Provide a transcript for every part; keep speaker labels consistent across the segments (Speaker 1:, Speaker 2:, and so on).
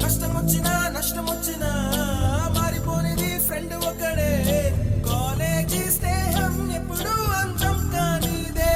Speaker 1: కష్టమొచ్చినా నష్టమొచ్చినా మారిపోనిది friend ఒకడే. College స్నేహం ఎప్పుడు అంతం కానిదే.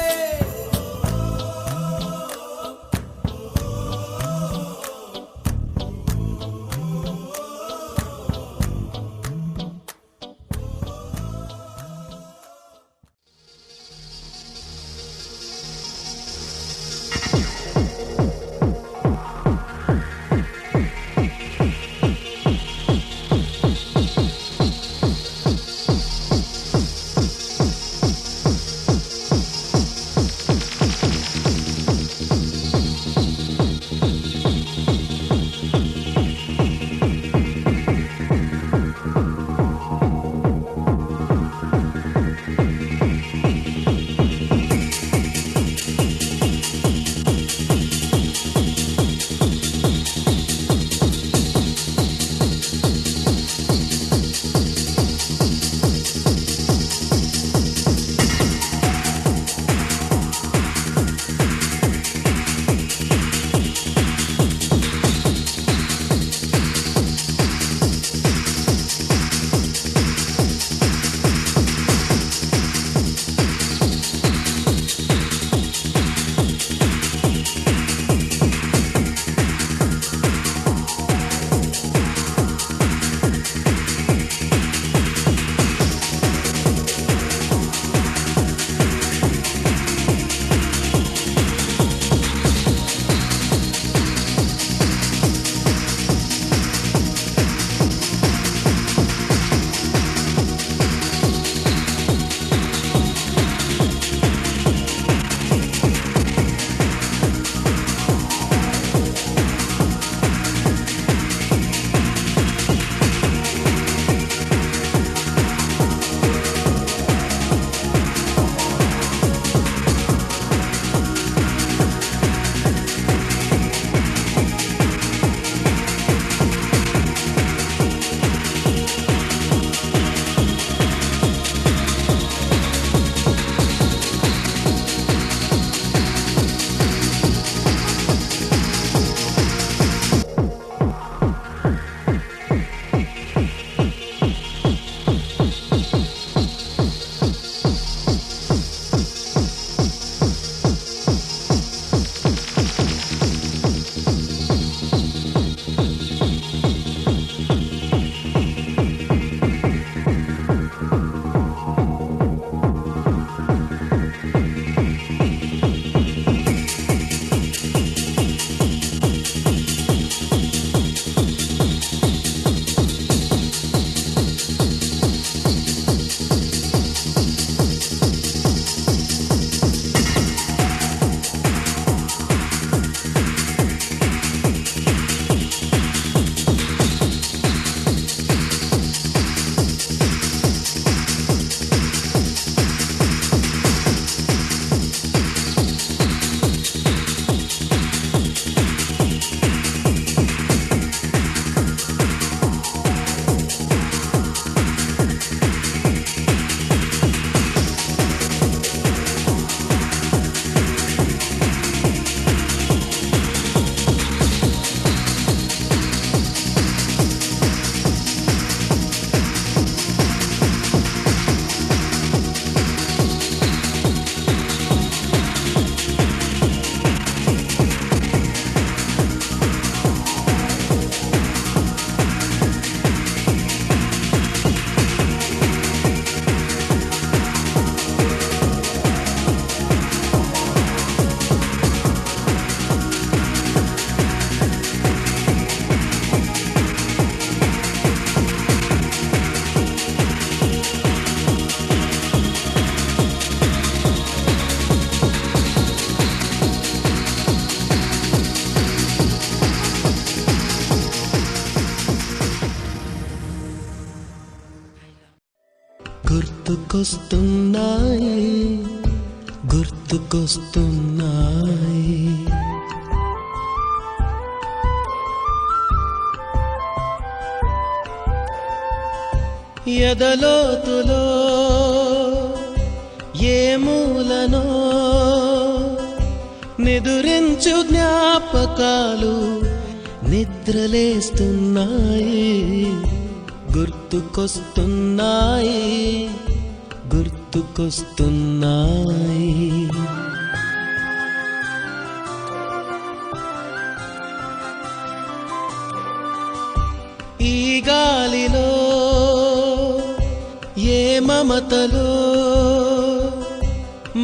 Speaker 2: గుర్తుకొస్తున్నాయి గుర్తుకొస్తున్నాయి ఎదలోతులో మూలనో నిదురించు జ్ఞాపకాలు నిద్రలేస్తున్నాయి, గుర్తుకొస్తున్నాయి, గుర్తుకొస్తున్నాయి. ఈ గాలిలో ఏ మమతలో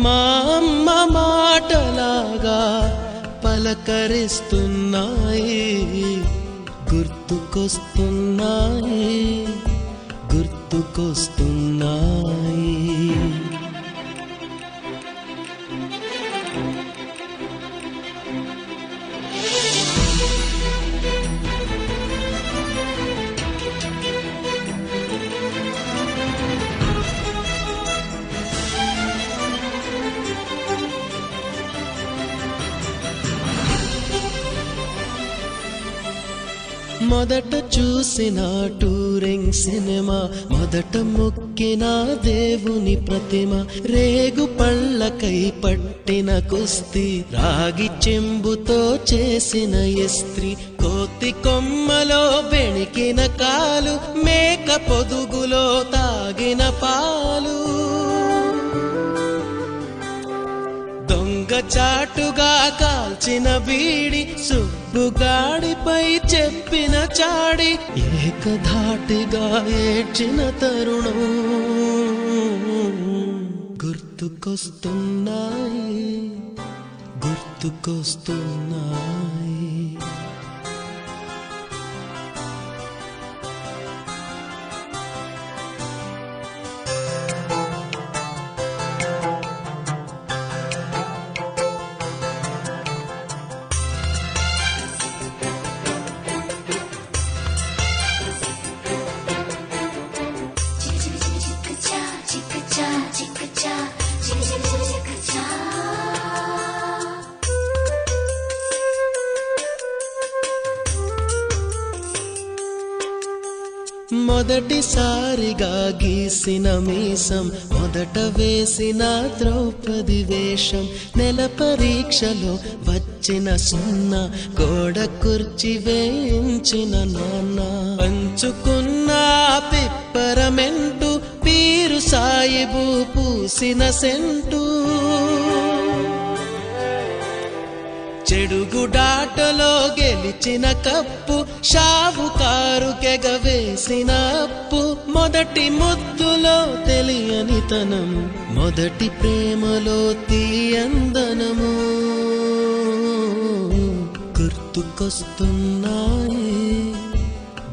Speaker 2: మా అమ్మ మాటలాగా పలకరిస్తున్నాయి, గుర్తుకొస్తున్నాయి, గుర్తుకొస్తున్నాయి. మొదట చూసిన టూరింగ్ సినిమా, మొదట మొక్కిన దేవుని ప్రతిమ, రేగు పళ్ళకై పట్టిన కుస్తీ, రాగి చెంబుతో చేసిన ఇస్త్రీ, కోతి కొమ్మలో బెణికిన కాలు, మేక పొదుగులో తాగిన పాలు, దొంగ చాటుగా కాల్చిన బీడి, సుబ్బుగాడిపై చెప్పిన చాడి, ఏకధాటిగా ఏడ్చిన తరుణం గుర్తుకొస్తున్నాయి, గుర్తుకొస్తున్నాయి. మొదటిసారిగా గీసిన మీసం, మొదట వేసిన ద్రౌపది వేషం, నెల పరీక్షలో వచ్చిన సున్నా, గోడ కుర్చీ వేయించిన నాన్న, పంచుకున్న పిప్పరమెంటు, పీరు సాయిబు పూసిన సెంటు, చెడుగుడాటలో గెలిచిన కప్పు, షావుకారుకెగవేసిన అప్పు, మొదటి ముద్దులో తెలియనితనం, మొదటి ప్రేమలో తీయందనము గుర్తుకొస్తున్నాయి,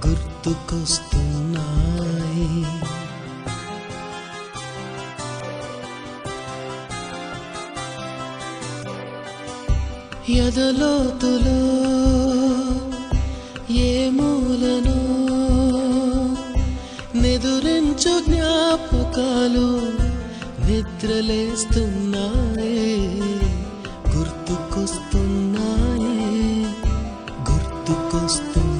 Speaker 2: గుర్తుకొస్తున్నాయి. ఎదలోతులో ఏ మూలనో నిదురించు జ్ఞాపకాలు నిద్రలేస్తున్నాయి, గుర్తుకొస్తున్నాయి, గుర్తుకొస్తున్నాయి.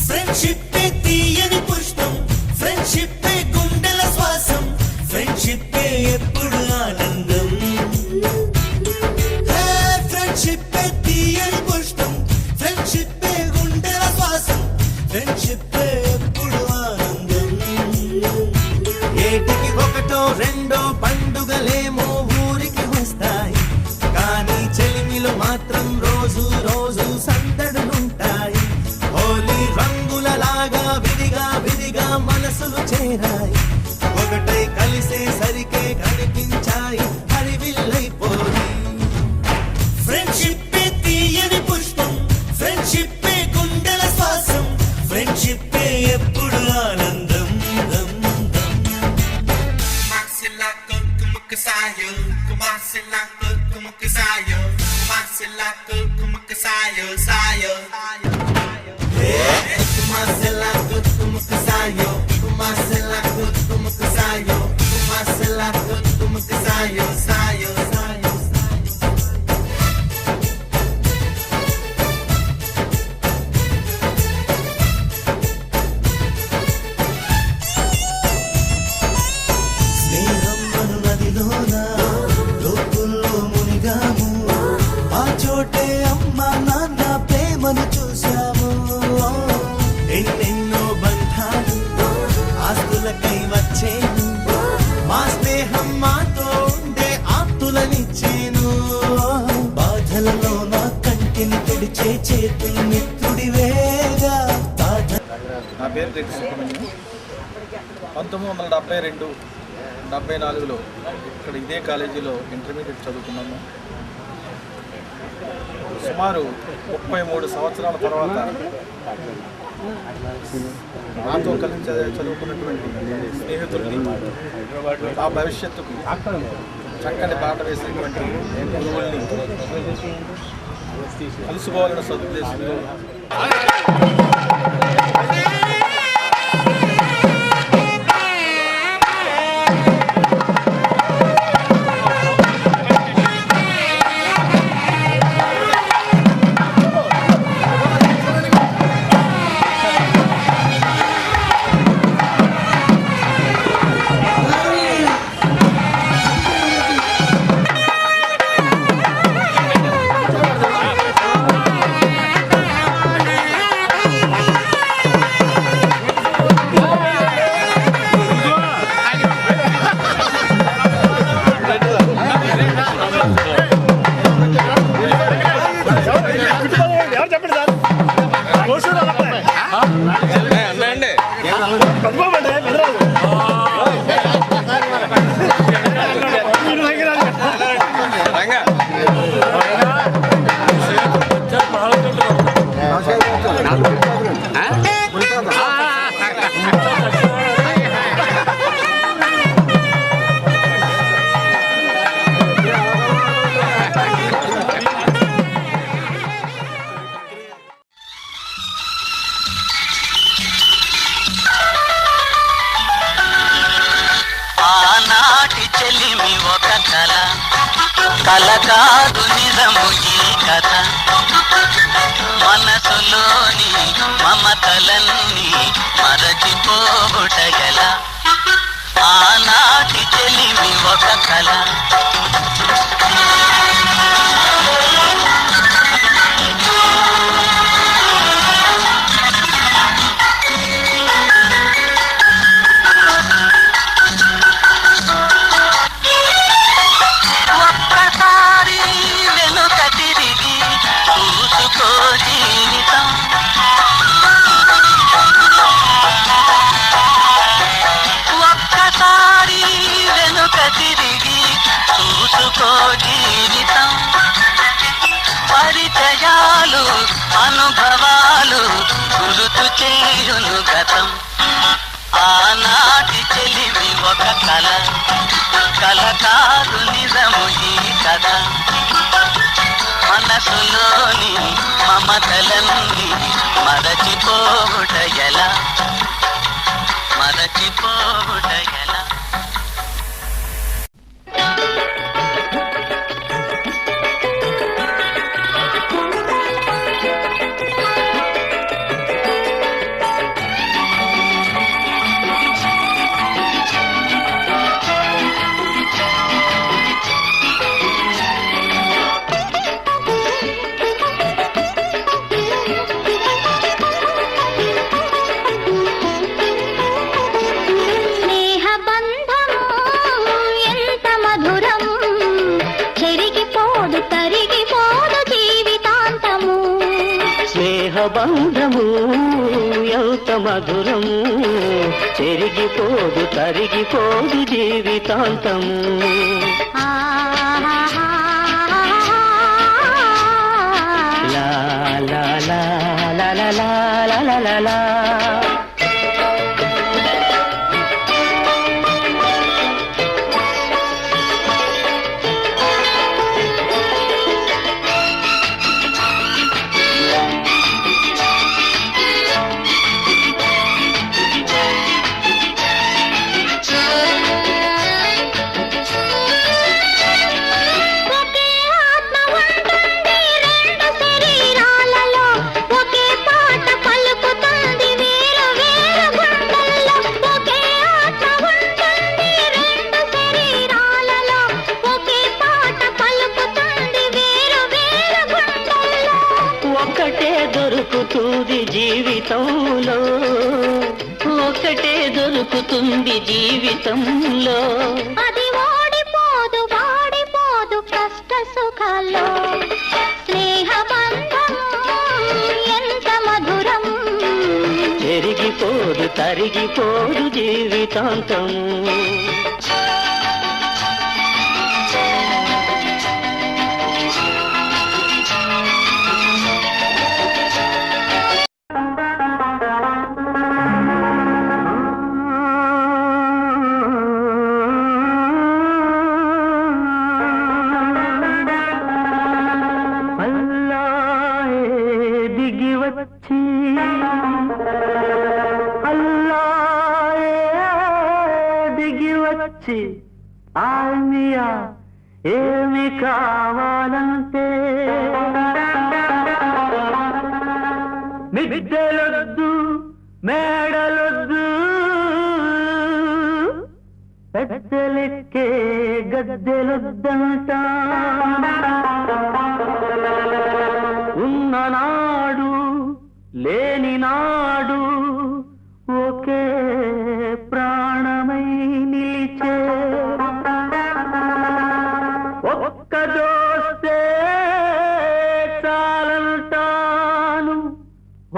Speaker 1: ఫ్రెండ్షిప్పే తీయని పుష్పం, ఫ్రెండ్షిప్పే గుండెల శ్వాసం, ఫ్రెండ్షిప్పే ఎప్పుడు ఆనందం. ఫ్రెండ్షిప్పే తీయని పుష్పం, ఫ్రెండ్షిప్పే గుండెల శ్వాసం, ఫ్రెండ్షిప్పే ఎప్పుడు ఆనందం. ఏటికి ఒకటో రెండో పండుగలేమో ఊరికి వస్తాయి, కానీ చెలిమిలో మాత్రం రోజు రోజు సందడులుంటాయి. హోలీ రంగులలాగా విడిగా విడిగా మనసులు చేరాయి, ఒకటై కలిసేసరికే కనిపించాయి హరివిల్లైపోయి. ఫ్రెండ్షిప్పే తీయని పుష్పం, ఫ్రెండ్షిప్పే గుండెల శ్వాసం, ఫ్రెండ్షిప్పే ఎప్పుడు ఆనందం. స్నేహం అను నదిలోన లోతుల్లో మునిగాము, ఆ చోటే అమ్మ నాన్న ప్రేమను చూశాము. ఎన్నెన్నో బంధాలు ఆస్తులకై వచ్చేను, మా స్నేహం మాతో ఉండే ఆప్తులనిచ్చేను. బాధలలో నా కంటిని తుడిచే చేతులు మిత్రుడివేగా.
Speaker 3: నా పేరు రెడ్డి సుబ్రహ్మణ్యం. 1972, 74లో ఇక్కడ ఇదే కాలేజీలో ఇంటర్మీడియట్ చదువుకున్నాను. సుమారు 33 సంవత్సరాల తర్వాత నాతో కలిసి చదువుకున్నటువంటి స్నేహితుల్ని, ఆ భవిష్యత్తుకు చక్కని బాట వేసినటువంటి గురువుల్ని కలుసుకోవాలన్న సదుద్దేశంలో
Speaker 4: కల కాదు నిజము ఈ కథ, మనసులోని మమతలన్నీ మరచిపోబుటగల ఆనాటి చెలిమి ఒక కళ. జీవితం పరిచయాలు అనుభవాలు గుర్తు చేయును గతం. ఆనాటి చెలిమి ఒక కళ. కథ మనసులోని మమతలన్నీ మరచిపోవుట ఎలా మరచిపోవుట ఎలా
Speaker 5: బంధము ఎంత మధురము చెరిగిపోదు తరిగిపోదు జీవితాంతము లా లా లా లా లా లా లా లా లా జీవితంలో ఒకటే దొరుకుతుంది జీవితంలో
Speaker 6: అది ఓడిపోదు వాడిపోదు కష్ట సుఖాల్లో స్నేహ బంధం ఎంత మధురం
Speaker 5: చెరిగిపోదు తరిగిపోదు జీవితాంతం ఆల్మియా ఏమి కావాలంటే మిద్దెలొద్దు మేడలొద్దు పెద్దలెక్కే గద్దెలొద్దంట ఉన్ననాడు లేని నాడు ఒకే ప్రాణమై నిలిచే ఒక్క దోస్తే చాలంటాను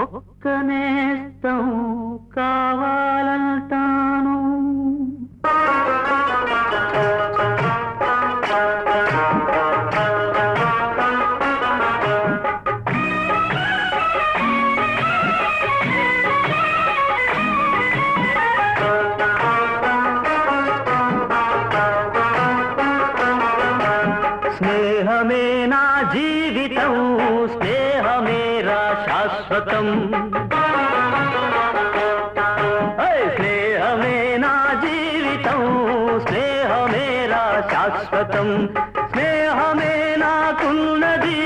Speaker 5: ఒక్క నేస్తం కావాలంటాను స్నేహమే నా జీవితం స్నేహమేరా శాశ్వతం స్నేహమే నా జీవితం స్నేహమేరా శాశ్వతం స్నేహమే నాకున్నది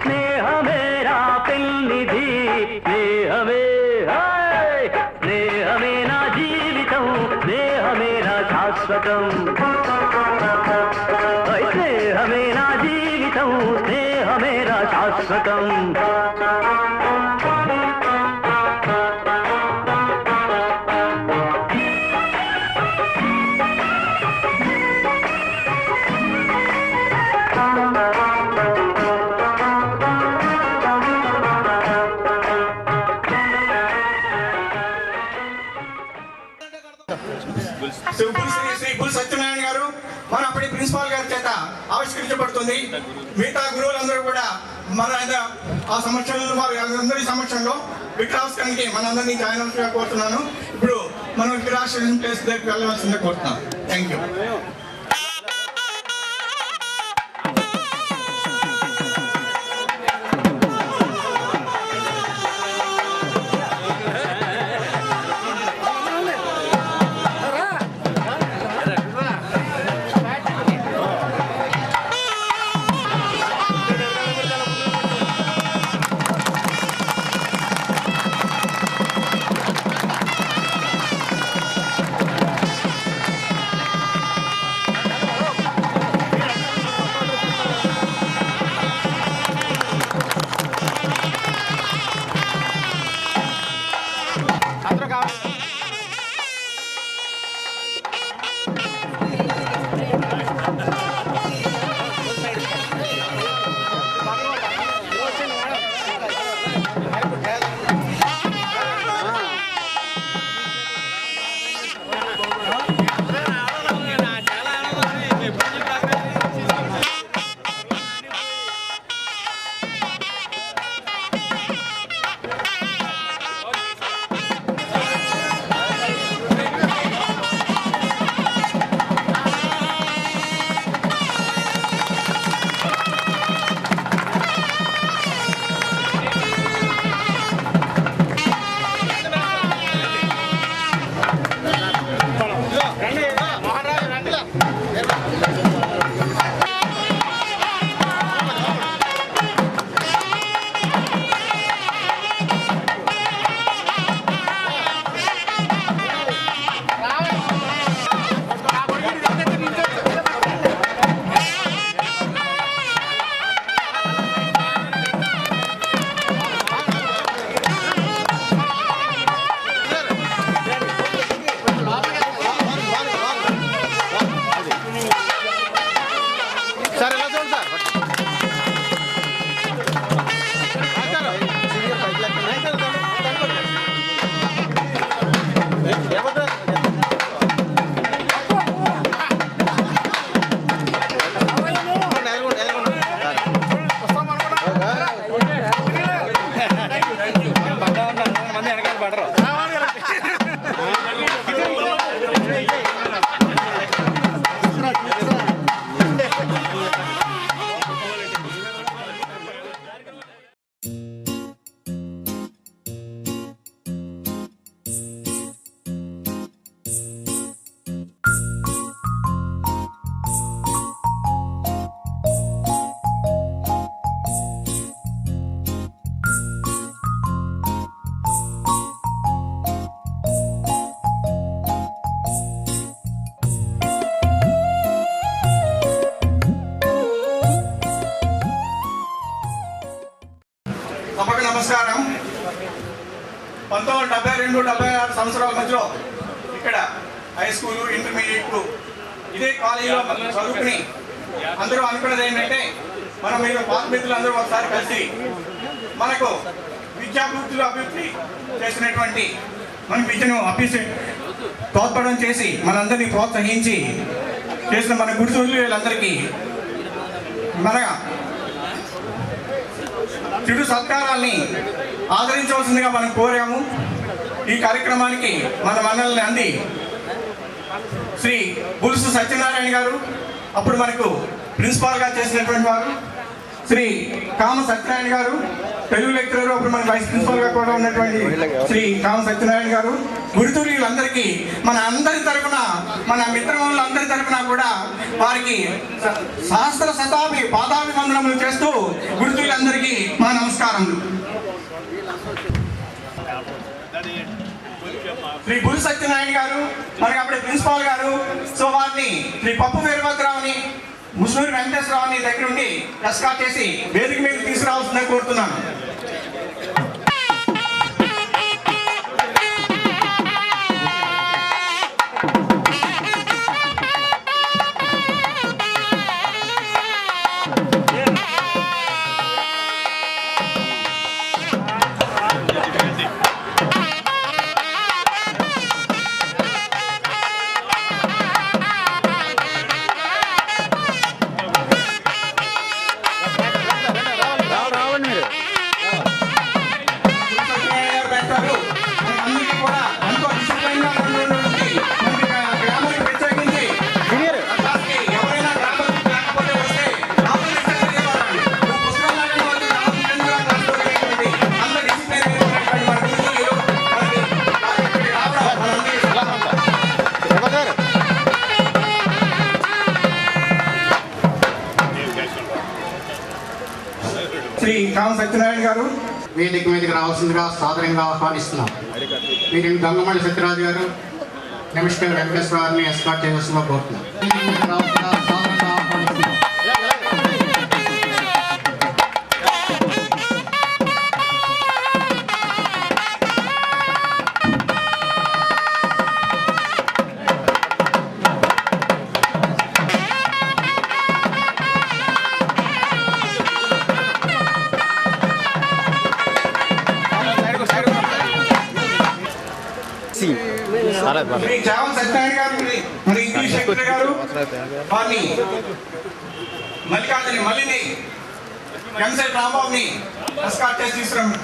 Speaker 5: స్నేహమేరా పెన్నిధి స్నేహమే స్నేహమే నా జీవితం స్నేహమేరా శాశ్వతం స్నేహమే నా జీవితం స్నేహమేరా శాశ్వతం
Speaker 7: శ్రీ బుల్ సత్యనారాయణ గారు మన అప్పటి ప్రిన్సిపాల్ గారి చేత ఆవిష్కరించబడుతుంది. మిగతా గురువులందరూ కూడా మన ఆ సమక్షంలో వారి అందరి సమక్షంలో విగ్రహావిష్కరణకి మనందరినీ జాయిన్ అవ్వాల్సిందిగా కోరుతున్నాను. ఇప్పుడు మనం విగ్రహావిష్కరణ ప్లేస్ దగ్గరికి వెళ్ళవలసిందిగా కోరుతున్నాను. Thank you. సభకు నమస్కారం. 1972-76 సంవత్సరాల మధ్యలో ఇక్కడ హై స్కూలు, ఇంటర్మీడియట్ ఇదే కాలేజీలో చదువుకుని అందరూ అనుకున్నది ఏంటంటే మనం మీరు పాత మిత్రులు అందరూ ఒకసారి కలిసి మనకు విద్యాభివృద్ధిలో అభివృద్ధి చేసినటువంటి మన విద్యను తోడ్పడం చేసి మనందరినీ ప్రోత్సహించి చేసిన మన గురుతులు వీళ్ళందరికీ మన చిరు సత్కారాల్ని ఆదరించవలసిందిగా మనం కోరాము. ఈ కార్యక్రమానికి మన మనల్ని అంది శ్రీ బులుసు సత్యనారాయణ గారు, అప్పుడు మనకు ప్రిన్సిపాల్గా చేసినటువంటి వారు. శ్రీ కామ సత్యనారాయణ గారు తెలుగు లెక్చరర్, అప్పుడు మన వైస్ ప్రిన్సిపాల్గా కూడా ఉన్నటువంటి శ్రీ కామ సత్యనారాయణ గారు. గురుతులందరికీ మన అందరి తరఫున, మన మిత్రములందరి తరఫున కూడా వారికి సహస్ర శతాభి పాదాభివందనములు చేస్తూ గురుతులందరికీ మా నమస్కారములు. శ్రీ బుల్ సత్యనారాయణ గారు మనకి అప్పుడే ప్రిన్సిపాల్ గారు. సో వారిని శ్రీ పప్పు వీరభద్రరావుని, ముస్నూరి వెంకటేశ్వరరావుని దగ్గర నుండి ఎస్కార్ట్ చేసి వేదిక మీద తీసుకురావాల్సిందని కోరుతున్నాను. శ్రీ కామ సత్యనారాయణ గారు
Speaker 8: వేదిక మీదకి రావాల్సిందిగా సాదరంగా ఆహ్వానిస్తున్నాం. మీరు గంగమల్లి సత్యరాజు గారు, నిమిషం వెంకటేశ్వర గారిని ఎస్కార్ట్ చేయవలసిందిగా కోరుతున్నాం. రావాల్సిందిగా సాదరంగా ఆహ్వానిస్తున్నాం.
Speaker 7: శ్రీ చావల్ సత్యనారాయణ గారు, మరి ఇంగ్లీష్ సెక్రటరీ గారు, వారిని మల్లికార్జుని మల్లిని ఎంసెట్ రాంబాబుని ఎస్కార్ట్ చేసి తీసుకురాము.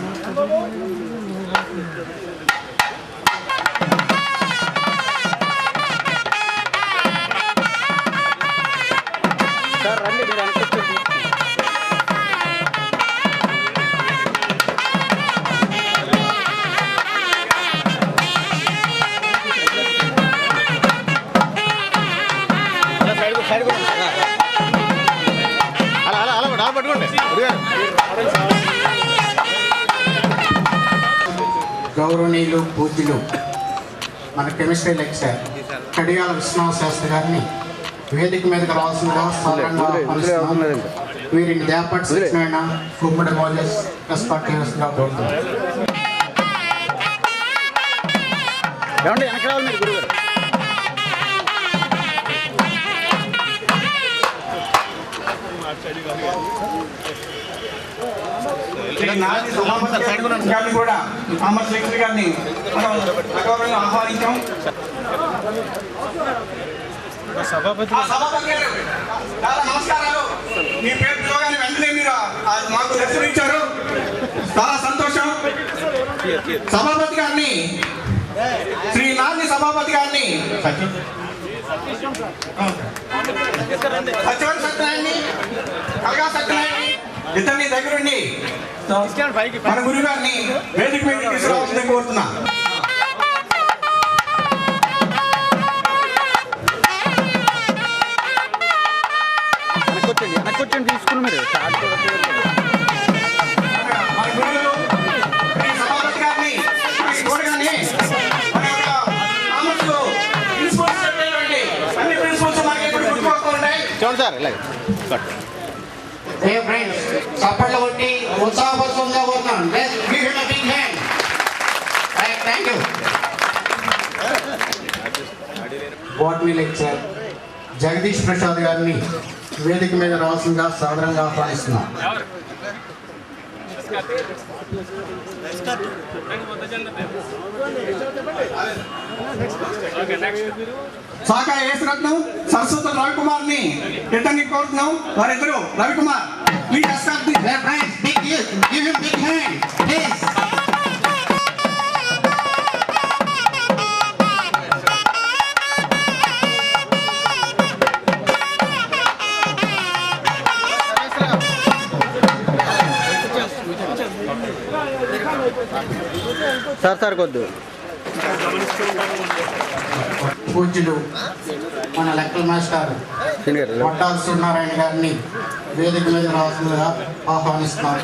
Speaker 8: గౌరవనీయులు పూజ్యులు మన కెమిస్ట్రీ లెక్చరర్ కడియాల విశ్వనాథ శాస్త్రి గారిని వేదిక మీదకి రావాల్సిందిగా సాధారణంగా ఆహ్వానిస్తున్నాం. వీరిని దేవపాటి సత్యనారాయణ గుమ్మడి మోజెస్ ఎస్కాట్ చేయవలసిందిగా కోరుతున్నాం.
Speaker 7: గారిని కూడా కామర్స్ లెక్చరర్ గారిని మనం ఆహ్వానించాం. సభాపతి గారు చాలా నమస్కారాలు. మీ పేరు పిలవగానే వెంటనే మీరు మాకు దర్శనమిచ్చారు, చాలా సంతోషం. సభాపతి గారిని శ్రీ నాని సభాపతి గారిని సత్యవతి సత్యనారాయణని కలగా సత్యనారాయణని ఇద్దరిని దగ్గరుండి మన గురువు గారిని వేదిక మీద తీసుకురావాల్సిందని కోరుతున్నా.
Speaker 3: తీసుకుని మీరు
Speaker 7: మన గురువులు సభాపతి గారిని చూడగానే మన యొక్క కామర్స్లో ప్రిన్సిపల్స్ చెప్పేటువంటి అన్ని ప్రిన్సిపల్స్ మనకి ఎప్పుడు గుర్తుపడుతూ ఉంటాయి.
Speaker 3: చూడండి సార్ ఇలా
Speaker 8: చప్పట్లు కొట్టి ఉత్సాహపరుస్తుందిగా కోరుతున్నాను. Thank you. Botany lecturer Jagadish Prasad గారిని వేదిక మీద రావాల్సిందిగా సాధారణంగా ఆహ్వానిస్తున్నాం.
Speaker 7: శాఖ ఏసురత్నం సరస్వతి రవికుమార్ని ఇద్దరిని కోరుతున్నాం. వారిద్దరు Ravikumar please escort the
Speaker 8: Give him big hand, please.
Speaker 3: Sir కొద్దు
Speaker 8: పూజ్యులు మన లెక్కల మాస్టర్ వట్టాల సూర్యనారాయణ గారిని వేదిక మీద రావాల్సిందిగా ఆహ్వానిస్తున్నాం.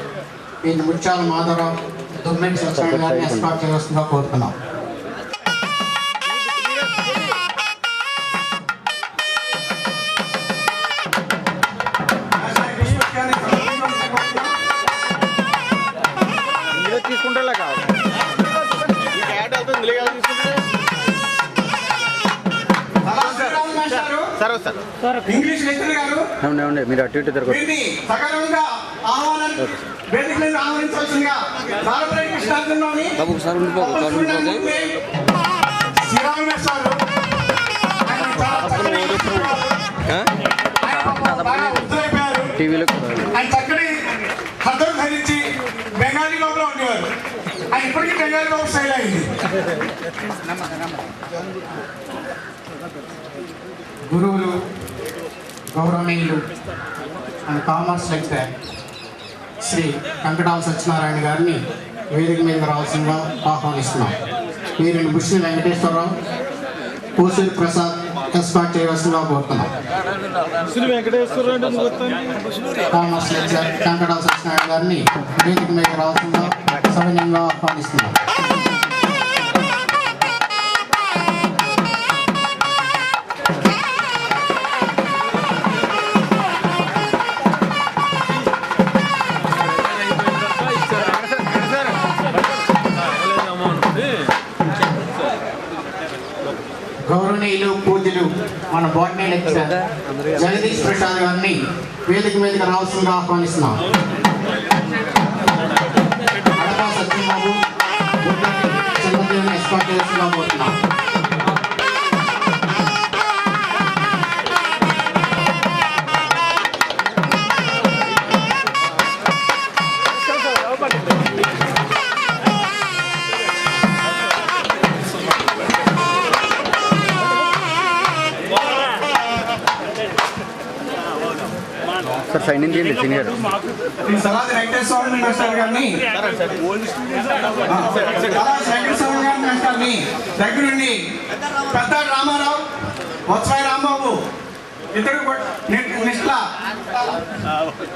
Speaker 8: వీరిని ముత్యాల మాధవరావు దుమ్మెటి సత్యనారాయణ గారిని ఎస్కార్ట్ చేయవలసిందిగా కోరుతున్నాం.
Speaker 3: తీసుకుంటే కాదు
Speaker 7: ఇంగ్లీష్ లెక్చరర్ గారు
Speaker 3: మీరు అటు ఇటు
Speaker 7: వీరిని సకాలంగా వేదిక మీద ఆహ్వానించాల్సిందిగా నారపల్లి కృష్ణార్జునరావుని శ్రీరాములు మేస్టారు
Speaker 3: టీవీలో
Speaker 7: ఆయన చక్కటి హద్దరు ధరించి బెంగాలీ లోపల ఉండేవారు. ఆయన ఇప్పటికీ బెంగాలీ లోపల స్టైల్ అయింది.
Speaker 8: గురువులు గౌరవనీయులు మన కామర్స్ లెక్చరర్ శ్రీ వెంకటాల సత్యనారాయణ గారిని వేదిక మీద రావాల్సిందిగా ఆహ్వానిస్తున్నాం. వీరిని బుష్ని వెంకటేశ్వరరావు పూసూరి ప్రసాద్ ఎస్కార్ట్ చేయవలసిందిగా కోరుతున్నాం. కామర్స్ లెక్చరర్ వెంకటాల సత్యనారాయణ గారిని వేదిక మీద రావాల్సిందిగా సవినయంగా ఆహ్వానిస్తున్నాం. గౌరవనీయులు పూజ్యులు మన బాటనీ లెక్చరర్ జగదీష్ ప్రసాద్ గారిని వేదిక మీదకి రావాల్సిందిగా ఆహ్వానిస్తున్నాం. అడపా సత్యబాబు చిన్నదేవిని ఎస్కార్ట్ చేయాల్సిందిగా కోరుతున్నాం.
Speaker 3: సార్ సైన్ ఇన్ చేయండి సీనియర్
Speaker 7: సలాది వెంకటేశ్వర మాస్టర్ గారిని దగ్గరుండి పెద్ద రామారావు వత్సాయి రాంబాబు ఇద్దరు నిష్ఠ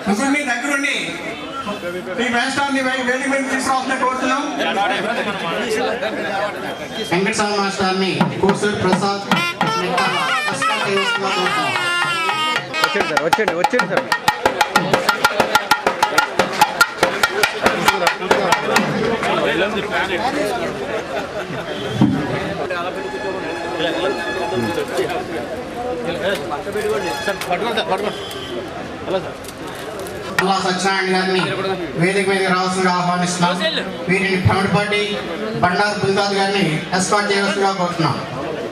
Speaker 7: ముగ్గురిని దగ్గరుండి ఈ మేస్టార్ని వేదిక మీద తీసుకురావాలని కోరుతున్నాం.
Speaker 8: వెంకటస్వామి మాస్టర్ని కోసూరి ప్రసాద్
Speaker 3: వచ్చేయండి సార్.
Speaker 8: అల్లా సత్యనారాయణ గారిని వేదిక మీద రావాల్సిందిగా ఆహ్వానిస్తున్నాం. వీరిని భ్రమడిపాటి బండారు బుల్దాద్ గారిని ఎస్కార్ట్ చేయవలసిందిగా కోరుతున్నాం.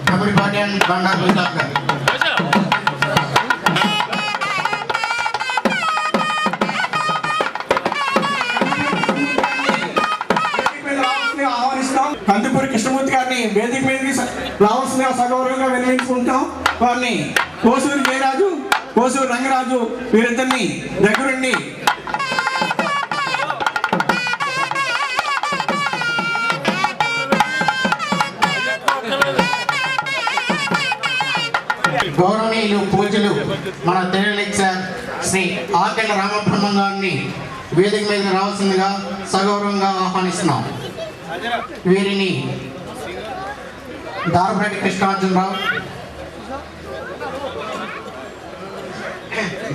Speaker 8: భ్రమడిపాటి అండ్ బండారు బుల్దాద్ గారు.
Speaker 7: కందుకూరి కృష్ణమూర్తి గారిని వేదిక మీదకి రావాల్సిందిగా సగౌరవంగా వినియోగించుకుంటాం. వారిని కోసూరి జయరాజు, కోసూరి రంగరాజు వీరిద్దరిని దగ్గరుండి
Speaker 8: గౌరవనీయులు పూజలు మన తెలుగు లెక్చరర్ శ్రీ ఆకెళ్ళ రామబ్రహ్మం గారిని వేదిక మీద రావాల్సిందిగా సగౌరవంగా ఆహ్వానిస్తున్నాం. వీరిని దారపరెడ్డి కృష్ణార్జునరావు,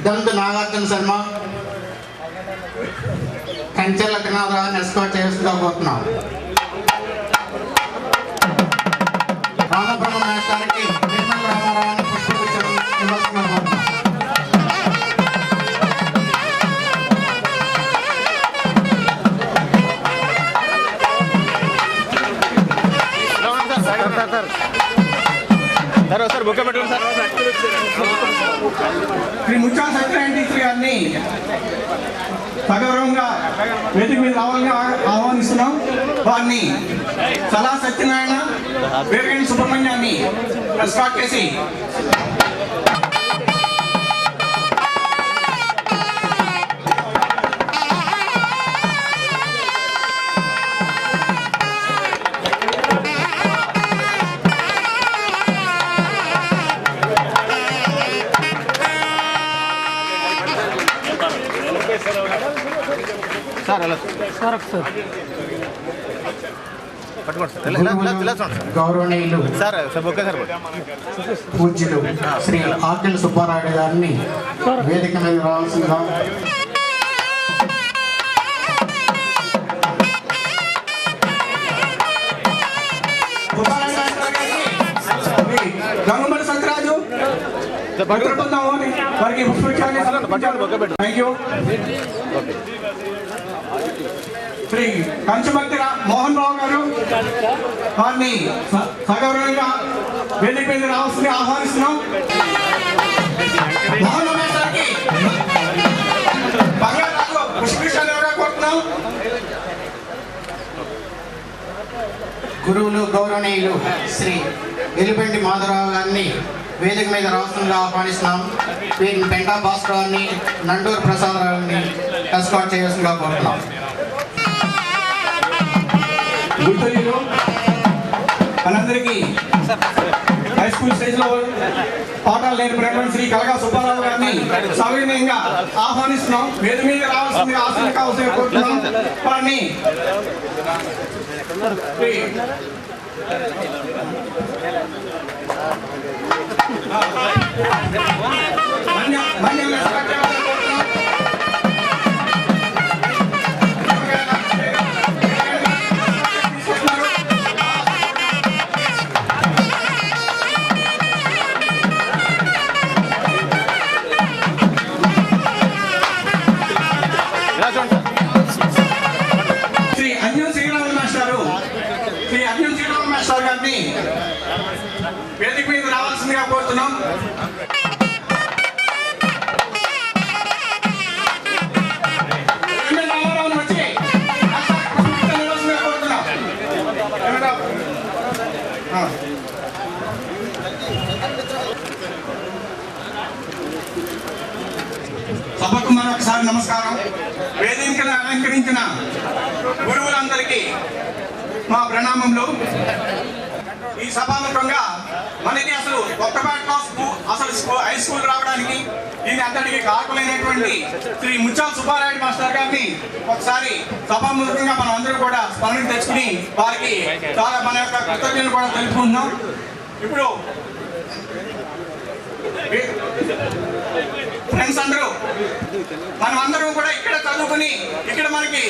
Speaker 8: దంతు నాగార్జున శర్మ, కంచెల లగ్నాథరావుని ఎస్కార్ట్ చేస్తూ కోరుతున్నాం. రామబ్రహ్మ మాస్టర్కి నిర్మల రామారావుని పుష్పగుచ్చం ఇవ్వాల్సిందిగా కోరుతున్నాం.
Speaker 3: సార్ బుక్క పెట్టుకోండి సార్.
Speaker 7: శ్రీ ముత్యాల సత్యనారాయణ గారిని సగౌరవంగా వేదిక మీద రావాలని ఆహ్వానిస్తున్నాం. వారిని సలా సత్యనారాయణ, వేరుగంటి సుబ్రహ్మణ్యాన్ని స్టార్ట్ చేసి
Speaker 8: గౌరవనీయులు పూజ్యులు శ్రీ ఆకెళ్ళ సుబ్బారాయుడు గారిని వేదిక మీద రావాల్సిందిగా
Speaker 7: గంగమల్లి సత్యరాజు వారికి థ్యాంక్ యూ. శ్రీ కంచమర్తి మోహన్ రావు గారు వారిని సగౌరవంగా వేదిక మీద రావాల్సింది ఆహ్వానిస్తున్నాం. మోహన్ రమేష్ గారికి బంగారాజు పుష్పీషాన్ని కోరుతున్నాం.
Speaker 8: గురువులు గౌరవనీయులు శ్రీ ఎలిపెండి మాధవరావు గారిని వేదిక మీద రావాల్సిందిగా ఆహ్వానిస్తున్నాం. వీరిని పెంటా భాస్కరావుని, నండూరు ప్రసాదరావుని ఎస్కార్ట్ చేయాల్సిందిగా కోరుతున్నాం.
Speaker 7: గుర్తులు మనందరికీ హై స్కూల్ స్టేజ్ లో పాఠాలు నేర్పినటువంటి శ్రీ కలగా సుబ్బారావు గారిని సవినయంగా ఆహ్వానిస్తున్నాం. వేదిక మీద రావాల్సింది ఆసన కావాల్సిన కోరుతున్నాం. వారిని శ్రీ అర్జున్ శ్రీరామ మాస్టర్ గారిని వేదిక మీద రావాల్సిందిగా కోరుతున్నాం. సభకు మరొకసారి నమస్కారం. వేదికను అలంకరించిన గురువులందరికీ మా ప్రణామంలో. ఈ సభాముఖంగా మనకి అసలు కొత్తపేట అసలు హై స్కూల్ రావడానికి దీని అంతటికి కారకులైనటువంటి శ్రీ ముత్యాల సుబ్బారాయుడు మాస్టర్ గారిని ఒకసారి సభాముఖంగా మనం అందరూ కూడా స్మరణ తెచ్చుకుని వారికి చాలా మన యొక్క కృతజ్ఞతలు కూడా తెలుపుకుంటున్నాం. ఇప్పుడు ఫ్రెండ్స్ అందరూ మనం అందరం కూడా ఇక్కడ చదువుకుని ఇక్కడ మనకి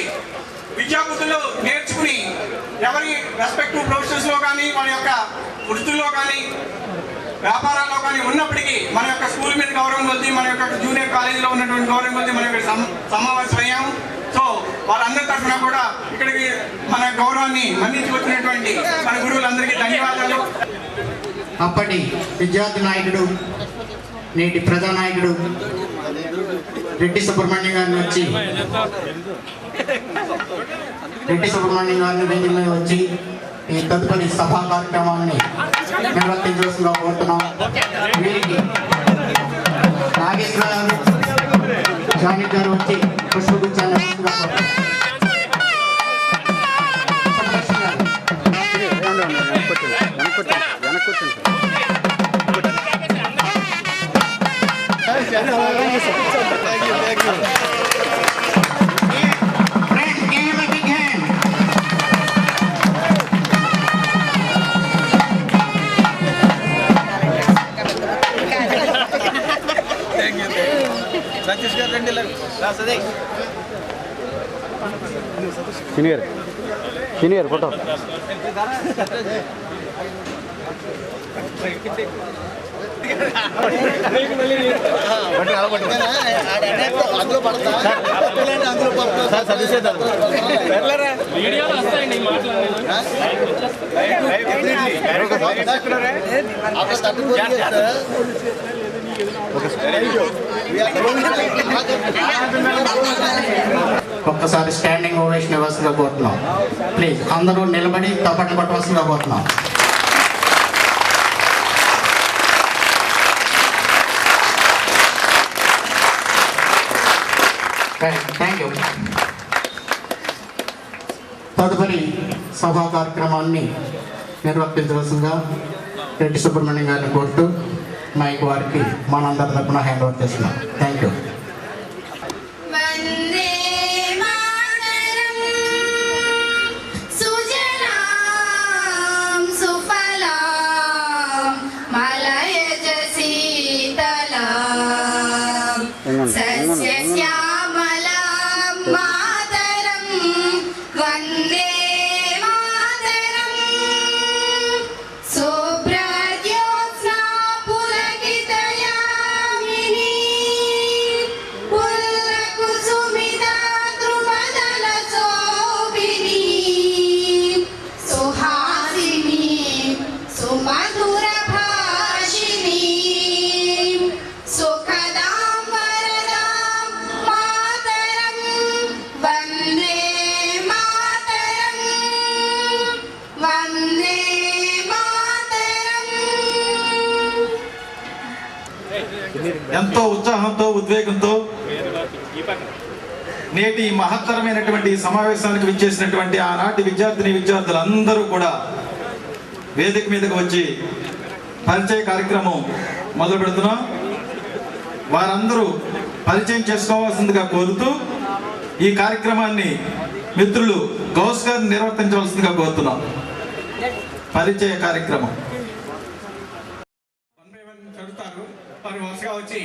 Speaker 7: విద్యాబుద్ధులు నేర్చుకుని ఎవరి రెస్పెక్టివ్ ప్రొఫెషన్స్ లో కానీ మన యొక్క వృత్తుల్లో కానీ వ్యాపారాల్లో కానీ ఉన్నప్పటికీ మన యొక్క స్కూల్ మీద గౌరవం కొద్ది మన యొక్క జూనియర్ కాలేజీలో ఉన్నటువంటి గౌరవం కొద్ది మన యొక్క సమావేశం అయ్యాము. సో వాళ్ళందరి తరఫున కూడా ఇక్కడికి మన గౌరవాన్ని మన్నించి వచ్చినటువంటి మన గురువులందరికీ ధన్యవాదాలు.
Speaker 8: అప్పటి విద్యార్థి నాయకుడు నేటి ప్రజానాయకుడు రెడ్డి సుబ్రహ్మణ్యం గారిని వచ్చి వేదిక మీద వచ్చి ఈ తదుపరి సభా కార్యక్రమాన్ని నిర్వర్తించవలసిందిగా కోరుతున్నాం. వీరికి నాగేశ్వర గారు జానకి గారు వచ్చి పుష్పగుచ్చాన్ని
Speaker 3: సీనియర్ ఫోటో
Speaker 8: ఒక్కసారి స్టాండింగ్ ఓవేషన్ ఇవ్వాల్సిందిగా కోరుతున్నాం. ప్లీజ్ అందరూ నిలబడి తప్పట్లు కొట్టవలసిందిగా కోరుతున్నాం. Thank you. తదుపరి సభా కార్యక్రమాన్ని నిర్వర్తించవలసిందిగా రెడ్డి సుబ్రహ్మణ్యం గారిని కోరుతూ మైక్ వారికి మనందరి తరపున హ్యాండ్ ఓవర్ చేస్తున్నాం. Thank you.
Speaker 9: ఎంతో ఉత్సాహంతో ఉద్వేగంతో నేటి మహత్తరమైనటువంటి సమావేశానికి విచ్చేసినటువంటి ఆనాటి విద్యార్థులందరూ కూడా వేదిక మీదకు వచ్చి పరిచయ కార్యక్రమం మొదలు పెడుతున్నాం. వారందరూ పరిచయం చేసుకోవాల్సిందిగా కోరుతూ ఈ కార్యక్రమాన్ని మిత్రులు గౌస్ గారిని నిర్వర్తించవలసిందిగా కోరుతున్నాం. పరిచయ కార్యక్రమం
Speaker 7: చదువుతారు. వారు వరుసగా వచ్చి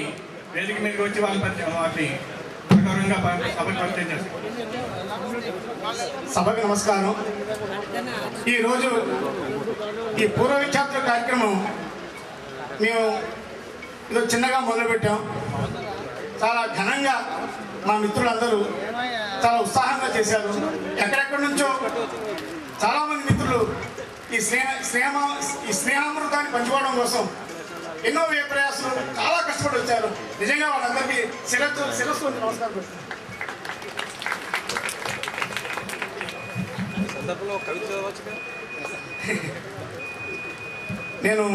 Speaker 7: వేదిక మీదకి వచ్చి వారిని సభకు పరిచయం చేస్తారు. సభకు నమస్కారం. ఈరోజు ఈ పూర్వ విద్యార్థుల కార్యక్రమం మేము ఏదో చిన్నగా మొదలుపెట్టాం. చాలా ఘనంగా మా మిత్రులందరూ చాలా ఉత్సాహంగా చేశారు. ఎక్కడెక్కడి నుంచో చాలామంది మిత్రులు ఈ స్నేహామృతాన్ని పంచుకోవడం కోసం ఎన్నో ప్రయాసాలు చాలా కష్టపడి వచ్చారు. నిజంగా వాళ్ళందరికీ శిరస్సు నమస్కారం. నేను